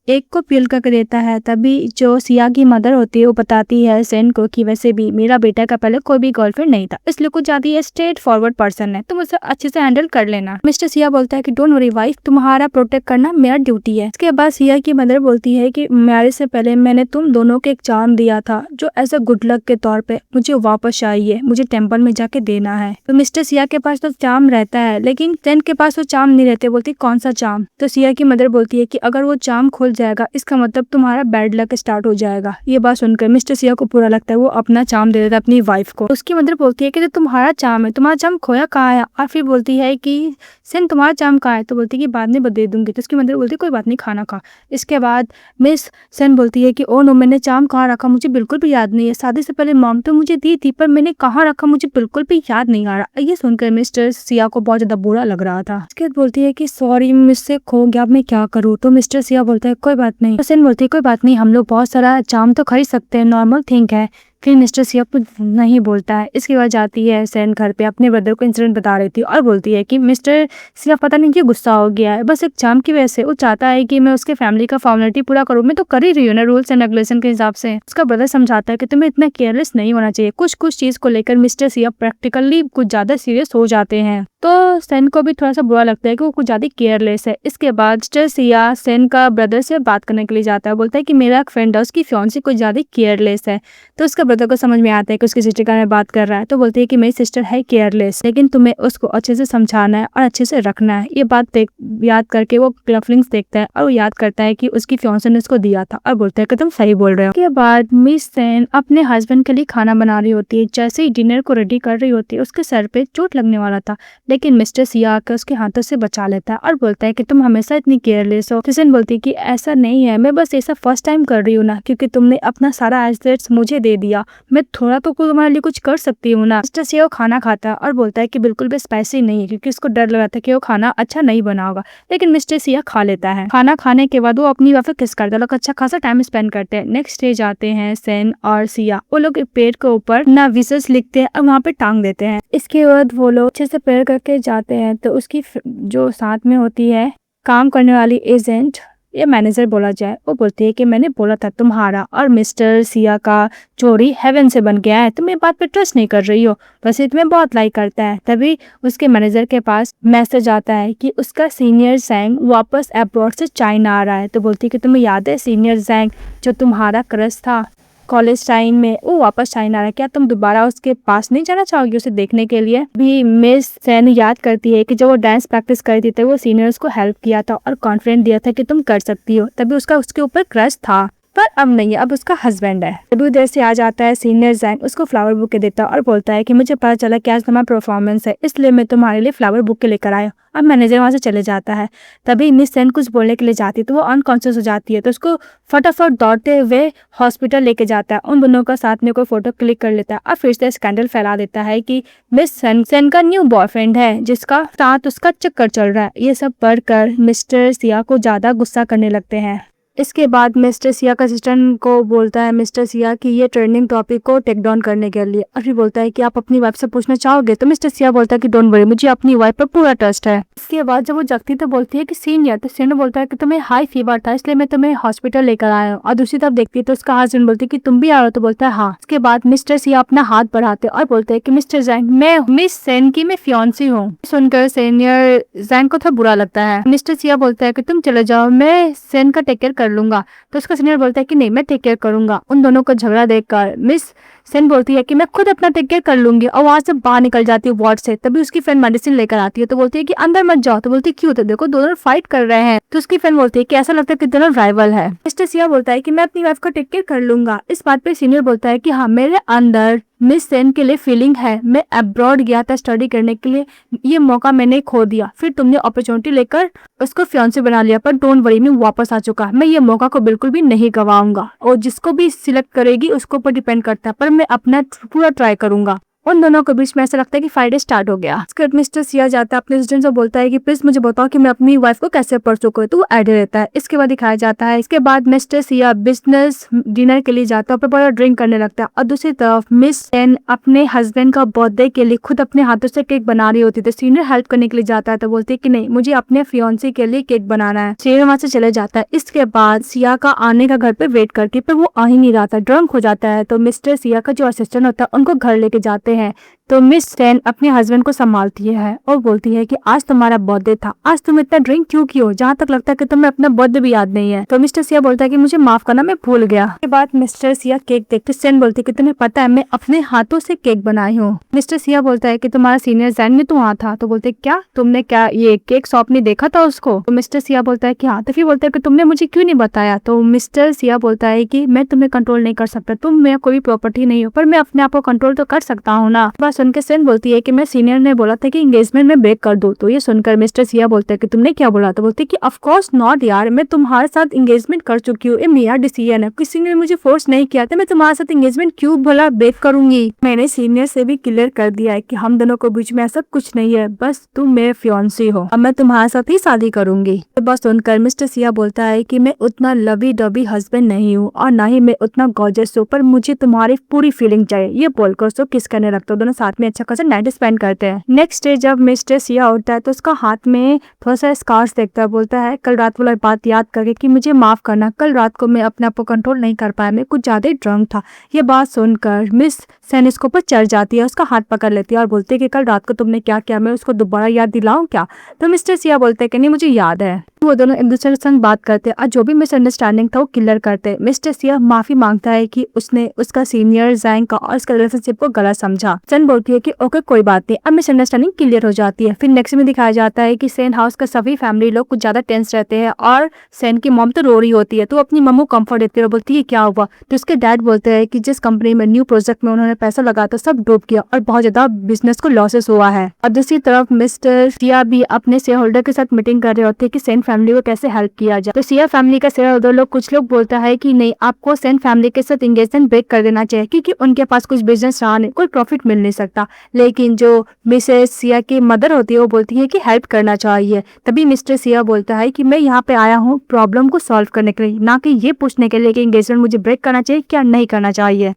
एक को पील करके देता है। तभी जो सिया की मदर होती है वो बताती है सेन को कि वैसे भी मेरा बेटा का पहले कोई भी गर्लफ्रेंड नहीं था, इसलिए कुछ ज्यादा स्ट्रेट फॉरवर्ड पर्सन है, तुम उसे अच्छे से हैंडल कर लेना। मिस्टर सिया बोलता है कि डोंट वरी वाइफ, तुम्हारा प्रोटेक्ट करना मेरा ड्यूटी है। इसके बाद सिया की मदर बोलती है कि मैरिज से पहले मैंने तुम दोनों को एक चार्म दिया था जो एज अ गुड लक के तौर पे मुझे वापस चाहिए, मुझे टेम्पल में जाके देना है। तो मिस्टर सिया के पास तो चार्म रहता है, लेकिन सेन के पास वो चार्म नहीं रहते। बोलती कौन सा चार्म। तो सिया की मदर बोलती है कि अगर वो चार्म खुल जाएगा, इसका मतलब तुम्हारा बैड लक स्टार्ट हो जाएगा। ये बात सुनकर मिस्टर सिया को बुरा लगता है। वो अपना चार्म दे देता है अपनी वाइफ को। उसकी मदर बोलती है कि जो तुम्हारा चार्म है, तुम्हारा चार्म खोया कहाँ है? और फिर बोलती है कि सेन तुम्हारा चार्म कहाँ है? तो बोलती है कि बाद में दे दूंगी। तो उसकी मदर बोलती है कोई बात नहीं, खाना खा। इसके बाद मिस सेन बोलती है कि ओ नो, मैंने चार्म कहाँ रखा मुझे बिल्कुल भी याद नहीं है। शादी से पहले मॉम तो मुझे दी थी, पर मैंने कहाँ रखा मुझे बिल्कुल भी याद नहीं आ रहा। ये सुनकर मिस्टर सिया को बहुत ज्यादा बुरा लग रहा था। उसके बाद बोलती है कि सॉरी, मुझसे खो गया, मैं क्या करूँ? तो मिस्टर सिया बोलता है कोई बात नहीं। तो सेन बोलती है कोई बात नहीं, हम लोग बहुत सारा चार्म तो खरीद सकते हैं, नॉर्मल थिंग है। फिर मिस्टर सिया कुछ नहीं बोलता है। इसके बाद जाती है सेन घर पे, अपने ब्रदर को इंसिडेंट बता रही थी और बोलती है कि मिस्टर सिया पता नहीं क्यों गुस्सा हो गया है, बस एक चार्म की वजह से। वो चाहता है कि मैं उसके फैमिली का फॉर्मेलिटी पूरा करूँ, मैं तो कर ही रही हूँ ना रूल्स एंड रेगुलेशन के हिसाब से। उसका ब्रदर समझाता है कि तुम्हें इतना केयरलेस नहीं होना चाहिए। कुछ कुछ चीज को लेकर मिस्टर सिया प्रैक्टिकली कुछ ज्यादा सीरियस हो जाते हैं। तो सेन को भी थोड़ा सा बुरा लगता है कि वो कुछ ज्यादा केयरलेस है। इसके बाद मिस्टर सिया सेन का ब्रदर से बात करने के लिए जाता है। बोलता है कि मेरा एक फ्रेंड है, उसकी फियांसी कुछ ज्यादा केयरलेस है। तो उसका ब्रदर को समझ में आता है कि उसकी सिस्टर का में बात कर रहा है। तो बोलती है कि मेरी सिस्टर है केयरलेस, लेकिन तुम्हें उसको अच्छे से समझाना है और अच्छे से रखना है। ये बात याद करके वो क्लफलिंग्स देखता है और वो याद करता है कि उसकी फियांसी ने उसको दिया था और बोलता है कि तुम सही बोल रहे हो। उसके बाद मिस सेन अपने हस्बैंड के लिए खाना बना रही होती है। जैसे ही डिनर को रेडी कर रही होती है, उसके सर पे चोट लगने वाला था, लेकिन मिस्टर सिया आकर उसके हाथों से बचा लेता है और बोलता है कि तुम हमेशा इतनी केयरलेस हो। सेन बोलती है कि ऐसा नहीं है, मैं बस ऐसा फर्स्ट टाइम कर रही हूँ ना, क्योंकि तुमने अपना सारा एसेट्स मुझे दे दिया, मैं थोड़ा तो तुम्हारे लिए कुछ कर सकती हूँ ना। मिस्टर सिया खाना खाता है और बोलता है कि बिल्कुल भी स्पाइसी नहीं है, क्योंकि उसको डर लग रहा था कि वो खाना अच्छा नहीं बना होगा, लेकिन मिस्टर सिया खा लेता है। खाना खाने के बाद वो अपनी वाइफ को किस करता है, लोग अच्छा खासा टाइम स्पेंड करते हैं। नेक्स्ट डे जाते हैं सेन और सिया, वो लोग पेड़ के ऊपर ना विशेष लिखते हैं और वहाँ पे टांग देते हैं। इसके बाद वो लोग अच्छे से प्रेयर करके जाते हैं। तो उसकी जो साथ में होती है काम करने वाली एजेंट या मैनेजर बोला जाए, वो बोलती है कि मैंने बोला था तुम्हारा और मिस्टर सिया का जोड़ी हेवन से बन गया है, तुम ये बात पे ट्रस्ट नहीं कर रही हो, वैसे तुम्हें बहुत लाइक करता है। तभी उसके मैनेजर के पास मैसेज आता है कि उसका सीनियर जैंग वापस अब्रॉड से चाइना आ रहा है। तो बोलती है कि तुम्हें याद है सीनियर जैंग जो तुम्हारा क्रश था कॉलेज टाइम में, वो वापस चाइना आ रहा है, क्या तुम दोबारा उसके पास नहीं जाना चाहोगी उसे देखने के लिए? भी मिस सेन याद करती है कि जब वो डांस प्रैक्टिस कर रही थी वो सीनियर्स को हेल्प किया था और कॉन्फिडेंस दिया था कि तुम कर सकती हो। तभी उसका उसके ऊपर क्रश था, पर अब नहीं है, अब उसका हस्बैंड है। तभी उधर से आ जाता है सीनियर जैंग, उसको फ्लावर बुके देता है और बोलता है कि मुझे पता चला कि आज तुम्हारा परफॉर्मेंस है, इसलिए मैं तुम्हारे लिए फ्लावर बुके लेकर आया। अब मैनेजर वहां से चले जाता है। तभी मिस सेन कुछ बोलने के लिए जाती है तो वो अनकॉन्शियस हो जाती है। तो उसको फटाफट दौड़ते हुए हॉस्पिटल लेके जाता है। उन दोनों का साथ में कोई फोटो क्लिक कर लेता है और फिर से स्कैंडल फैला देता है कि मिस सेन का न्यू बॉयफ्रेंड है जिसका साथ उसका चक्कर चल रहा है। ये सब पढ़कर मिस्टर सिया को ज्यादा गुस्सा करने लगते हैं। इसके बाद मिस्टर सिया का असिस्टेंट को बोलता है मिस्टर सिया कि ये ट्रेंडिंग टॉपिक को टेक डाउन करने के लिए, और फिर बोलता है कि आप अपनी वाइफ से पूछना चाहोगे? तो मिस्टर सिया बोलता है कि डोंट वरी, मुझे अपनी वाइफ पर पूरा ट्रस्ट है। इसके बाद जब वो जगती तो बोलती है कि सीनियर, तो सीनियर बोलता है कि तुम्हें हाई फीवर था इसलिए मैं तुम्हें हॉस्पिटल लेकर आया हूँ। और दूसरी तरफ देखती है तो उसका हस्बैंड बोलती है कि तुम भी आ रहे हो? तो बोलता है हाँ। इसके बाद मिस्टर सिया अपना हाथ बढ़ाते और बोलते हैं कि मिस्टर जैंग, मैं मिस सेन की मैं फियांसी हूँ। सुनकर सीनियर जैंग को थोड़ा बुरा लगता है। मिस्टर सिया बोलता है कि तुम चले जाओ, मैं सेन का टेक केयर कर लूंगा। तो उसका सीनियर बोलता है कि नहीं, मैं टेक केयर करूंगा। उन दोनों को झगड़ा देखकर मिस सेन बोलती है कि मैं खुद अपना टेक केयर कर लूंगी, और वहां से बाहर निकल जाती है वार्ड से। तभी उसकी फ्रेंड मेडिसिन लेकर आती है तो बोलती है कि अंदर मत जाओ। तो बोलती है क्यों? तो देखो दोनों फाइट कर रहे हैं। तो उसकी फ्रेंड बोलती है कि ऐसा लगता है कि दोनों राइवल है। मिस्टर सिया बोलता है कि मैं अपनी वाइफ को टेक केयर कर लूंगा। इस बात पे सीनियर बोलता है कि हाँ, मेरे अंदर मिस सेन के लिए फीलिंग है, मैं अब्रॉड गया था स्टडी करने के लिए, ये मौका मैंने खो दिया, फिर तुमने अपॉर्चुनिटी लेकर उसको फियांसे बना लिया, पर डोंट वरी, मैं वापस आ चुका, मैं ये मौका को बिल्कुल भी नहीं गवाऊंगा। और जिसको भी सिलेक्ट करेगी उसको ऊपर डिपेंड करता है, पर मैं अपना पूरा ट्राई करूंगा। उन दोनों के बीच में ऐसा लगता है कि फ्राइडे स्टार्ट हो गया। मिस्टर सिया जाता है अपने स्टूडेंट से बोलता है कि प्लीज मुझे बताओ कि मैं अपनी वाइफ को कैसे परसू करूं। तो वो आइडिया रहता है। इसके बाद दिखाया जाता है, इसके बाद मिस्टर सिया बिजनेस डिनर के लिए जाता है और बड़ा ड्रिंक करने लगता है। और दूसरी तरफ मिस सेन अपने हस्बैंड का बर्थडे के लिए खुद अपने हाथों से केक बना रही होती है। तो सीनियर हेल्प करने के लिए जाता है तो बोलती है कि नहीं, मुझे अपने फियांसी के लिए केक बनाना है। सीनियर वहां से चले जाता है। इसके बाद सिया का आने का घर पे वेट करके, पर वो आ ही नहीं रहा था, ड्रंक हो जाता है। तो मिस्टर सिया का जो असिस्टेंट होता है उनको घर लेके जाते हैं तो मिस सेन अपने हस्बैंड को संभालती है और बोलती है कि आज तुम्हारा बर्थडे था, आज तुम इतना ड्रिंक क्यों किए? जहाँ तक लगता है कि तुम्हें अपना बर्थडे भी याद नहीं है। तो मिस्टर सिया बोलता है कि मुझे माफ करना, मैं भूल गया। के बाद मिस्टर सिया केक देखते सेन बोलती है कि तुम्हें पता है मैं अपने हाथों से केक बनाई हूँ। मिस्टर सिया बोलता है कि तुम्हारा सीनियर जैन में तो वहाँ था। तो बोलते क्या तुमने क्या ये केक शॉप नहीं देखा था उसको? तो मिस्टर सिया बोलता है कि हाँ। तो फिर बोलता है कि तुमने मुझे क्यों नहीं बताया? तो मिस्टर सिया बोलता है कि मैं तुम्हें कंट्रोल नहीं कर सकता, तुम मेरा कोई प्रॉपर्टी नहीं हो, पर मैं अपने आप को कंट्रोल तो कर सकता हूँ ना। बात सुनकर सेन बोलती है कि मैं सीनियर ने बोला था कि एंगेजमेंट में ब्रेक कर दो। तो ये सुनकर मिस्टर सिया बोलता है कि तुमने क्या बोला? तो बोलते कि ऑफ कोर्स नॉट यार, मैं तुम्हारे साथ एंगेजमेंट कर चुकी हूँ, ये मेरा डिसीजन है, किसी ने मुझे फोर्स नहीं किया था, मैं तुम्हारे साथ एंगेजमेंट क्यों भला ब्रेक करूंगी? मैंने सीनियर से भी क्लियर कर दिया है कि हम दोनों को बीच में ऐसा कुछ नहीं है, बस तुम मेरे फियांसी हो, अब मैं तुम्हारे साथ ही शादी करूंगी। तो बस सुनकर मिस्टर सिया बोलता है कि मैं उतना लवी डबी हस्बैंड नहीं हूँ और ना ही मैं उतना गॉर्जियस हूँ, पर मुझे तुम्हारी पूरी फीलिंग चाहिए। ये बोलकर उसको किस करने लगता है, दोनों साथ में अच्छा खासा नाइट स्पेंड करते हैं। नेक्स्ट डे जब मिस्टर सिया उठता है तो उसका हाथ में थोड़ा सा स्कार्स देखता है। बोलता है कल रात वाला बात याद करके कि मुझे माफ करना, कल रात को मैं अपने आप को कंट्रोल नहीं कर पाया, मैं कुछ ज्यादा ही ड्रंक था। ये बात सुनकर मिस सेन इसके ऊपर चढ़ जाती है, उसका हाथ पकड़ लेती है और बोलती है कि कल रात को तुमने क्या किया, मैं उसको दोबारा याद दिलाऊं क्या? तो मिस्टर सिया बोलते हैं कि नहीं मुझे याद है। वो दोनों एक दूसरे के संग बात करते हैं और जो भी मिसअंडरस्टैंडिंग था वो क्लियर करते हैं। मिस्टर सिया माफी मांगता है कि उसने उसका सीनियर जैंग का और उसका रिलेशनशिप को गलत समझा। सेन बोलती है कि ओके कोई बात नहीं, अब मिसअंडरस्टैंडिंग क्लियर हो जाती है। फिर नेक्स्ट में दिखाया जाता है कि सेन हाउस का सभी फैमिली लोग कुछ ज्यादा टेंस रहते हैं और सेन की मॉम तो रो रही होती है, तो अपनी मम्मू कंफर्ट देती है और बोलती है क्या हुआ? तो उसके डैड बोलते हैं कि जिस कंपनी में न्यू प्रोजेक्ट में उन्होंने पैसा लगाया था सब डूब गया और बहुत ज्यादा बिजनेस को लॉसेस हुआ है। और दूसरी तरफ मिस्टर सिया भी अपने शेयर होल्डर के साथ मीटिंग कर रहे होते हैं कि सेन फैमिली को कैसे हेल्प किया जाए। तो सिया फैमिली का शेयर होल्डर लोग कुछ लोग बोलता है कि नहीं, आपको सेन फैमिली के साथ एंगेजमेंट ब्रेक कर देना चाहिए क्योंकि उनके पास कुछ बिजनेस रहा नहीं, कोई प्रॉफिट मिल नहीं सकता। लेकिन जो मिसेस सिया की मदर होती है वो बोलती है कि हेल्प करना चाहिए। तभी मिस्टर सिया बोलता है कि मैं यहाँ पे आया हूँ प्रॉब्लम को सॉल्व करने के लिए, ना कि ये पूछने के लिए कि एंगेजमेंट मुझे ब्रेक करना चाहिए क्या नहीं करना चाहिए।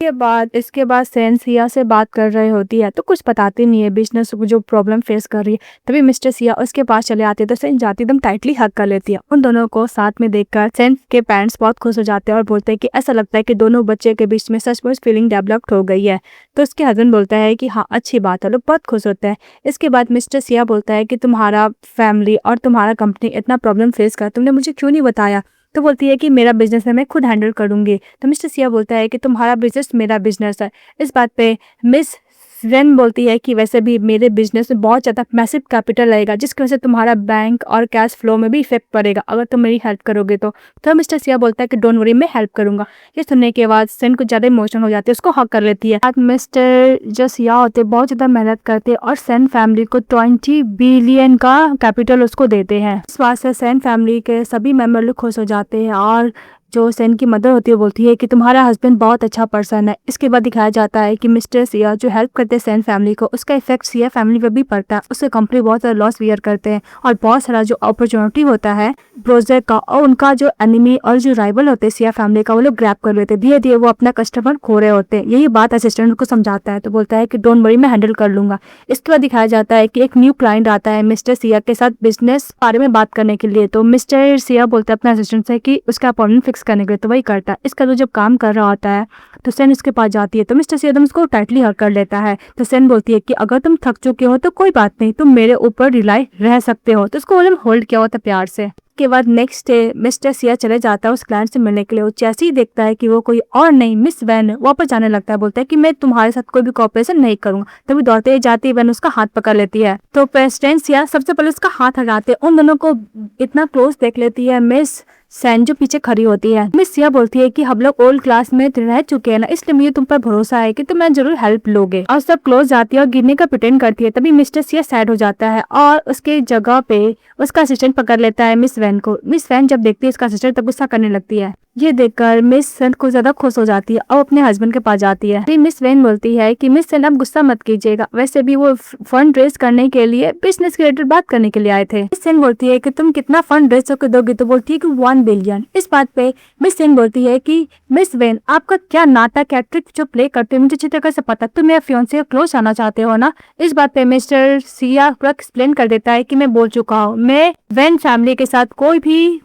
इसके बाद सेन सिया से बात कर रही होती है तो कुछ बताती नहीं है बिजनेस जो प्रॉब्लम फेस कर रही है। तभी मिस्टर सिया उसके पास चले आते हैं तो सेन जाती एकदम टाइटली हग कर लेती है। उन दोनों को साथ में देखकर सेन के पेरेंट्स बहुत खुश हो जाते हैं और बोलते हैं कि ऐसा लगता है कि दोनों बच्चे के बीच में सचमुच फीलिंग डेवलप्ड हो गई है। तो उसके हस्बैंड बोलता है कि हाँ अच्छी बात है, लोग बहुत खुश होते हैं। इसके बाद मिस्टर सिया बोलता है कि तुम्हारा फैमिली और तुम्हारा कंपनी इतना प्रॉब्लम फेस कर, तुमने मुझे क्यों नहीं बताया? तो बोलती है कि मेरा बिजनेस है, मैं खुद हैंडल करूंगी। तो मिस्टर सिया बोलता है कि तुम्हारा बिजनेस मेरा बिजनेस है। इस बात पे मिस वेन बोलती है कि वैसे भी मेरे बिजनेस में बहुत ज़्यादा मैसिव कैपिटल लगेगा जिसकी वजह से तुम्हारा बैंक और कैश फ्लो में भी इफेक्ट पड़ेगा अगर तुम मेरी हेल्प करोगे तो मिस्टर सिया बोलता है कि डोंट वरी मैं हेल्प करूंगा। ये सुनने के बाद सेन कुछ ज़्यादा इमोशनल हो जाती है, उसको हक कर लेती है। आज मिस्टर जो सिया होते बहुत ज़्यादा मेहनत करते हैं और सेन फैमिली को 20 बिलियन का कैपिटल उसको देते हैं। इस बात से सेन फैमिली के सभी मेंबर लोग खुश हो जाते हैं और जो सेन की मदर होती है बोलती है कि तुम्हारा हस्बैंड बहुत अच्छा पर्सन है। इसके बाद दिखाया जाता है कि मिस्टर सिया जो हेल्प करते हैं सेन फैमिली को, उसका इफेक्ट सिया फैमिली पे भी पड़ता है। उससे कंपनी बहुत सारा लॉस वियर करते हैं और बहुत सारा जो अपॉर्चुनिटी होता है प्रोजेक्ट का और उनका जो एनिमी और जो राइवल होते हैं सिया फैमिली का वो लोग ग्रैब कर लेते हैं। धीरे धीरे वो अपना कस्टमर खो रहे होते हैं। यही बात असिस्टेंट को समझाता है तो बोलता है कि डोंट वरी मैं हैंडल कर लूंगा। इसके बाद दिखाया जाता है कि एक न्यू क्लाइंट आता है मिस्टर सिया के साथ बिजनेस बारे में बात करने के लिए। तो मिस्टर सिया बोलता है अपने असिस्टेंट से कि उसका अपॉइंटमेंट फिक्स करने के लिए, तो वही करता है। इसका तो जब काम कर रहा होता है तो सेन उसके पास जाती है तो मिस्टर सिया एकदम उसको टाइटली हग कर लेता है। तो सेन बोलती है कि अगर तुम थक चुके हो तो कोई बात नहीं, तुम मेरे ऊपर रिलाई रह सकते हो। तो उसको होल्ड किया होता प्यार से। के बाद नेक्स्ट डे मिस्टर सिया चले जाता है उस क्लाइंट से मिलने के लिए। वो जैसे ही देखता है कि वो कोई और नहीं मिस वैन वापस जाने लगता है, बोलता है कि मैं तुम्हारे साथ कोई भी कॉपरेशन नहीं करूंगा। तभी दौड़ते जाती वैन उसका हाथ पकड़ लेती है। तो प्रेसिडेंट सिया सबसे पहले उसका हाथ हटाते हैं। उन दोनों को इतना क्लोज देख लेती है मिस सैन जो पीछे खड़ी होती है। मिस सिया बोलती है कि हम लोग ओल्ड क्लास में रह चुके हैं ना, इसलिए मुझे तुम पर भरोसा है कि तुम मैं जरूर हेल्प लोगे। और सब क्लोज जाती है और गिरने का प्रिटेंड करती है। तभी मिस्टर सिया सैड हो जाता है और उसके जगह पे उसका असिस्टेंट पकड़ लेता है मिस वैन को। मिस वैन जब देखती है उसका असिस्टेंट तब गुस्सा करने लगती है। ये देखकर मिस सेन को ज्यादा खुश हो जाती है और अपने हस्बैंड के पास जाती है। फिर मिस वैन बोलती है कि मिस सेन आप गुस्सा मत कीजिएगा, वैसे भी वो फंड रेज करने के लिए बिजनेस रिलेटेड बात करने के लिए आए थे। मिस सेन बोलती है कि तुम कितना फंड रेज करके दोगे? तो बोलती है कि 1 बिलियन। इस बात पे मिस सेन बोलती है कि मिस वैन आपका क्या नाटक है, ट्रिक जो प्ले करते हो मुझे अच्छी तरह से पता, तुम मेरे फियांसे के क्लोज आना चाहते हो ना। इस बात पे मिस्टर सिया पूरा एक्सप्लेन कर देता है कि मैं बोल चुका हूँ, मैं वैन फैमिली के साथ कोई भी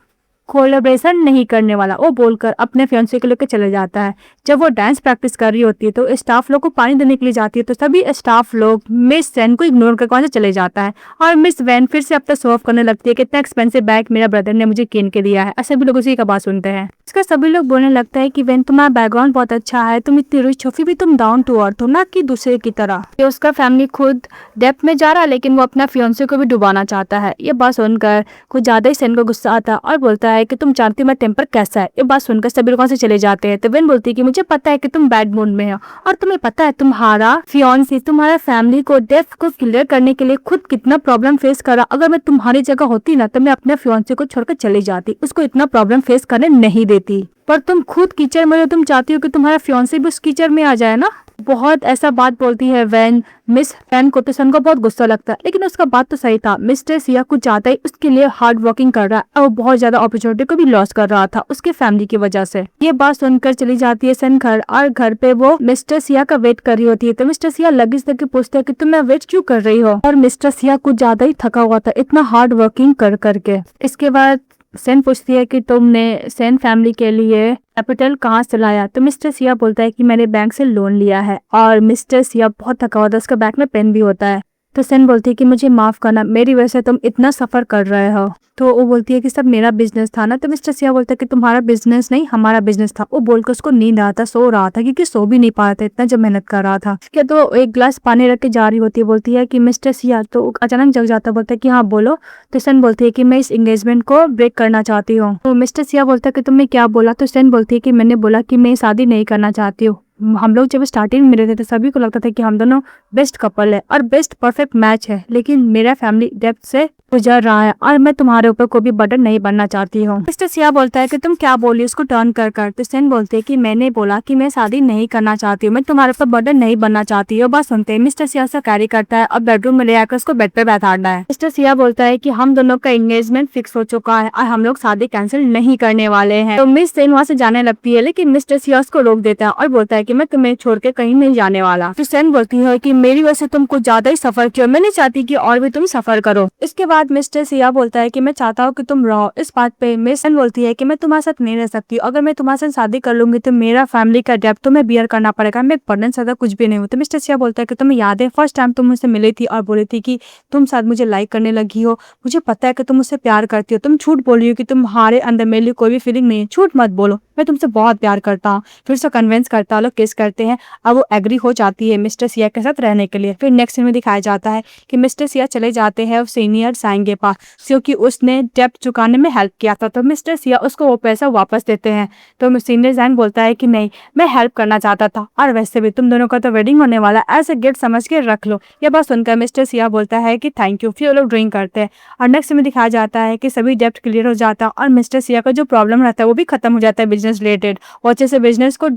कोलैबोरेशन नहीं करने वाला, वो बोलकर अपने फियांसे को लेकर चले जाता है। जब वो डांस प्रैक्टिस कर रही होती है तो स्टाफ लोग को पानी देने के लिए जाती है, तो सभी स्टाफ लोग मिस सेन को इग्नोर करके वहां से चले जाता है और मिस वैन फिर से अपना शो ऑफ करने लगती है कि इतना एक्सपेंसिव बैग मेरा ब्रदर ने मुझे कीन के दिया है। और सभी लोग उसी का बात सुनते हैं। इसका सभी लोग बोलने लगता है कि वैन तुम्हारा बैकग्राउंड बहुत अच्छा है, तुम इतनी रिच हो, फिर भी तुम डाउन टू अर्थ हो, ना कि दूसरे की तरह। ये उसका फैमिली खुद डेप्थ में जा रहा है लेकिन वो अपना फियांसे को भी डुबाना चाहता है। ये बात सुनकर कुछ ज्यादा ही सेन को गुस्सा आता है और बोलता है कि तुम जानती हो मेरा टेम्पर कैसा है। ये बात सुनकर सभी लोग वहां से चले जाते हैं। तो वेन बोलती है कि मुझे पता है कि तुम बैड मूड में हो और तुम्हें पता है तुम्हारा फियांसे तुम्हारा फैमिली को डेप्थ को क्लियर करने के लिए खुद कितना प्रॉब्लम फेस करा। अगर मैं तुम्हारी जगह होती ना तो मैं अपने फियांसे को छोड़कर चली जाती, उसको इतना प्रॉब्लम फेस करने नहीं देती। पर तुम खुद कीचड़ में हो, तुम चाहती हो कि तुम्हारा फियांसे भी उस कीचड़ में आ जाए ना। बहुत ऐसा बात बोलती है वैन मिस फैन को, तो सन को बहुत गुस्सा लगता है लेकिन उसका बात तो सही था। मिस्टर सिया कुछ ज्यादा ही उसके लिए हार्ड वर्किंग कर रहा है और बहुत ज्यादा अपॉर्चुनिटी को भी लॉस कर रहा था उसके फैमिली की वजह से। ये बात सुनकर चली जाती है सन घर और घर पे वो मिस्टर सिया का वेट कर रही होती है। तो मिस्टर सिया लगेज लेके पूछते हैं कि तुम वेट क्यों कर रही हो, और मिस्टर सिया कुछ ज्यादा ही थका हुआ था इतना हार्ड वर्किंग कर करके। इसके बाद सेन पूछती है कि तुमने सेन फैमिली के लिए कैपिटल कहाँ से लाया। तो मिस्टर सिया बोलता है कि मैंने बैंक से लोन लिया है, और मिस्टर सिया बहुत थका हुआ था, उसका बैग में पेन भी होता है। तो सेन बोलती है कि मुझे माफ करना, मेरी वजह से तुम इतना सफर कर रहे हो। तो वो बोलती है कि सब मेरा बिजनेस था ना। तो मिस्टर सिया बोलता है कि तुम्हारा बिजनेस नहीं हमारा बिजनेस था। वो बोलकर उसको नींद आता, सो रहा था क्योंकि सो भी नहीं पा रहा था इतना जब मेहनत कर रहा था। क्या तो एक गिलास पानी रख के जा रही होती है, बोलती है कि मिस्टर सिया, तो अचानक जग जाता, बोलता है कि हाँ बोलो। तो सेन बोलती है कि मैं इस एंगेजमेंट को ब्रेक करना चाहती हूँ। तो मिस्टर सिया बोलता है कि तुमने क्या बोला। तो सेन बोलती है कि मैंने बोला कि मैं शादी नहीं करना चाहती हूँ। हम लोग जब स्टार्टिंग में मिले थे तो सभी को लगता था कि हम दोनों बेस्ट कपल है और बेस्ट परफेक्ट मैच है, लेकिन मेरा फैमिली डेप्थ से गुजर रहा है और मैं तुम्हारे ऊपर कोई भी बर्डन नहीं बनना चाहती हूँ। मिस्टर सिया बोलता है कि तुम क्या बोली, उसको टर्न कर कर। तो सेन बोलते हैं कि मैंने बोला कि मैं शादी नहीं करना चाहती हूँ, मैं तुम्हारे ऊपर बर्डन नहीं बनना चाहती हूँ। बस सुनते हैं मिस्टर सिया से कैरी करता है और बेडरूम में ले आकर उसको बेड पे बैठाना है। मिस्टर सिया बोलता है कि हम दोनों का एंगेजमेंट फिक्स हो चुका है और हम लोग शादी कैंसिल नहीं करने वाले हैं। तो मिस सेन वहाँ से जाने लगती है लेकिन मिस्टर सिया उसको रोक देता है और बोलता है कि मैं तुम्हें छोड़ के कहीं नहीं जाने वाला। तो सेन बोलती है कि मेरी वजह से तुम कुछ ज्यादा ही सफर किया, मैं नहीं चाहती कि और भी तुम सफर करो। इसके बाद मिस्टर सिया बोलता है कि मैं चाहता हूँ कि तुम रहो। इस बात पे मिस सेन बोलती है कि मैं तुम्हारे साथ नहीं रह सकती, अगर मैं तुम्हारे साथ शादी कर लूंगी तो मेरा फैमिली का डेब्ट तुम्हें बियर करना पड़ेगा, मैं बर्डन ज्यादा कुछ भी नहीं हूँ। तो मिस्टर सिया बोलता है कि तुम्हें याद है फर्स्ट टाइम तुम मुझसे मिली थी और बोली थी कि तुम शायद मुझे लाइक करने लगी हो, मुझे पता है कि तुम मुझसे प्यार करती हो, तुम झूठ बोल रही हो कि तुम्हारे अंदर मेरे लिए कोई भी फीलिंग नहीं है, झूठ मत बोलो, मैं तुमसे बहुत प्यार करता हूँ। फिर से कन्विंस करता है, लोग किस करते हैं और वो एग्री हो जाती है मिस्टर सिया के साथ रहने के लिए। फिर नेक्स्ट सीन में दिखाया जाता है कि मिस्टर सिया चले जाते हैं सीनियर साइन के पास क्योंकि उसने डेब्ट चुकाने में हेल्प किया था। तो मिस्टर सिया उसको वो पैसा वापस देते हैं। तो सीनियर साइन बोलता है कि नहीं, मैं हेल्प करना चाहता था और वैसे भी तुम दोनों का तो वेडिंग होने वाला, ऐसे गिफ्ट समझ के रख लो। ये बात सुनकर मिस्टर सिया बोलता है कि थैंक यू। फिर वो लोग ड्रिंक करते हैं और नेक्स्ट में दिखाया जाता है कि सभी डेब्ट क्लियर हो जाता है और मिस्टर सिया का जो प्रॉब्लम रहता है वो भी खत्म हो जाता है बिजनेस रिलेटेड। वो अच्छे से बिजनेस को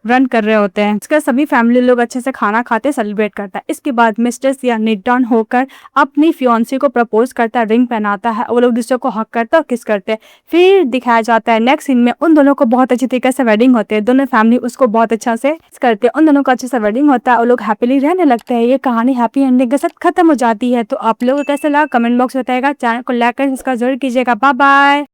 रन कर रहे होते हैं। इसका सभी फैमिली लोग अच्छे से खाना खाते सेलिब्रेट करता है। इसके बाद मिस्टर सिया नीट डाउन होकर अपनी फियांसी को प्रपोज करता है, रिंग पहनाता है, वो लोग दूसरे को हक करते और किस करते हैं। फिर दिखाया जाता है नेक्स्ट सीन में उन दोनों को बहुत अच्छी तरीके से वेडिंग होते हैं, दोनों फैमिली उसको बहुत अच्छा से करते हैं, उन दोनों का अच्छे से वेडिंग होता है, वो लोग हैप्पीली रहने लगते हैं। ये कहानी हैप्पी एंडिंग के साथ खत्म हो जाती है। तो आप लोगों को कैसा लगा कमेंट बॉक्स बताएगा, चैनल को लाइक कर सब्सक्राइब जरूर कीजिएगा। Bye bye.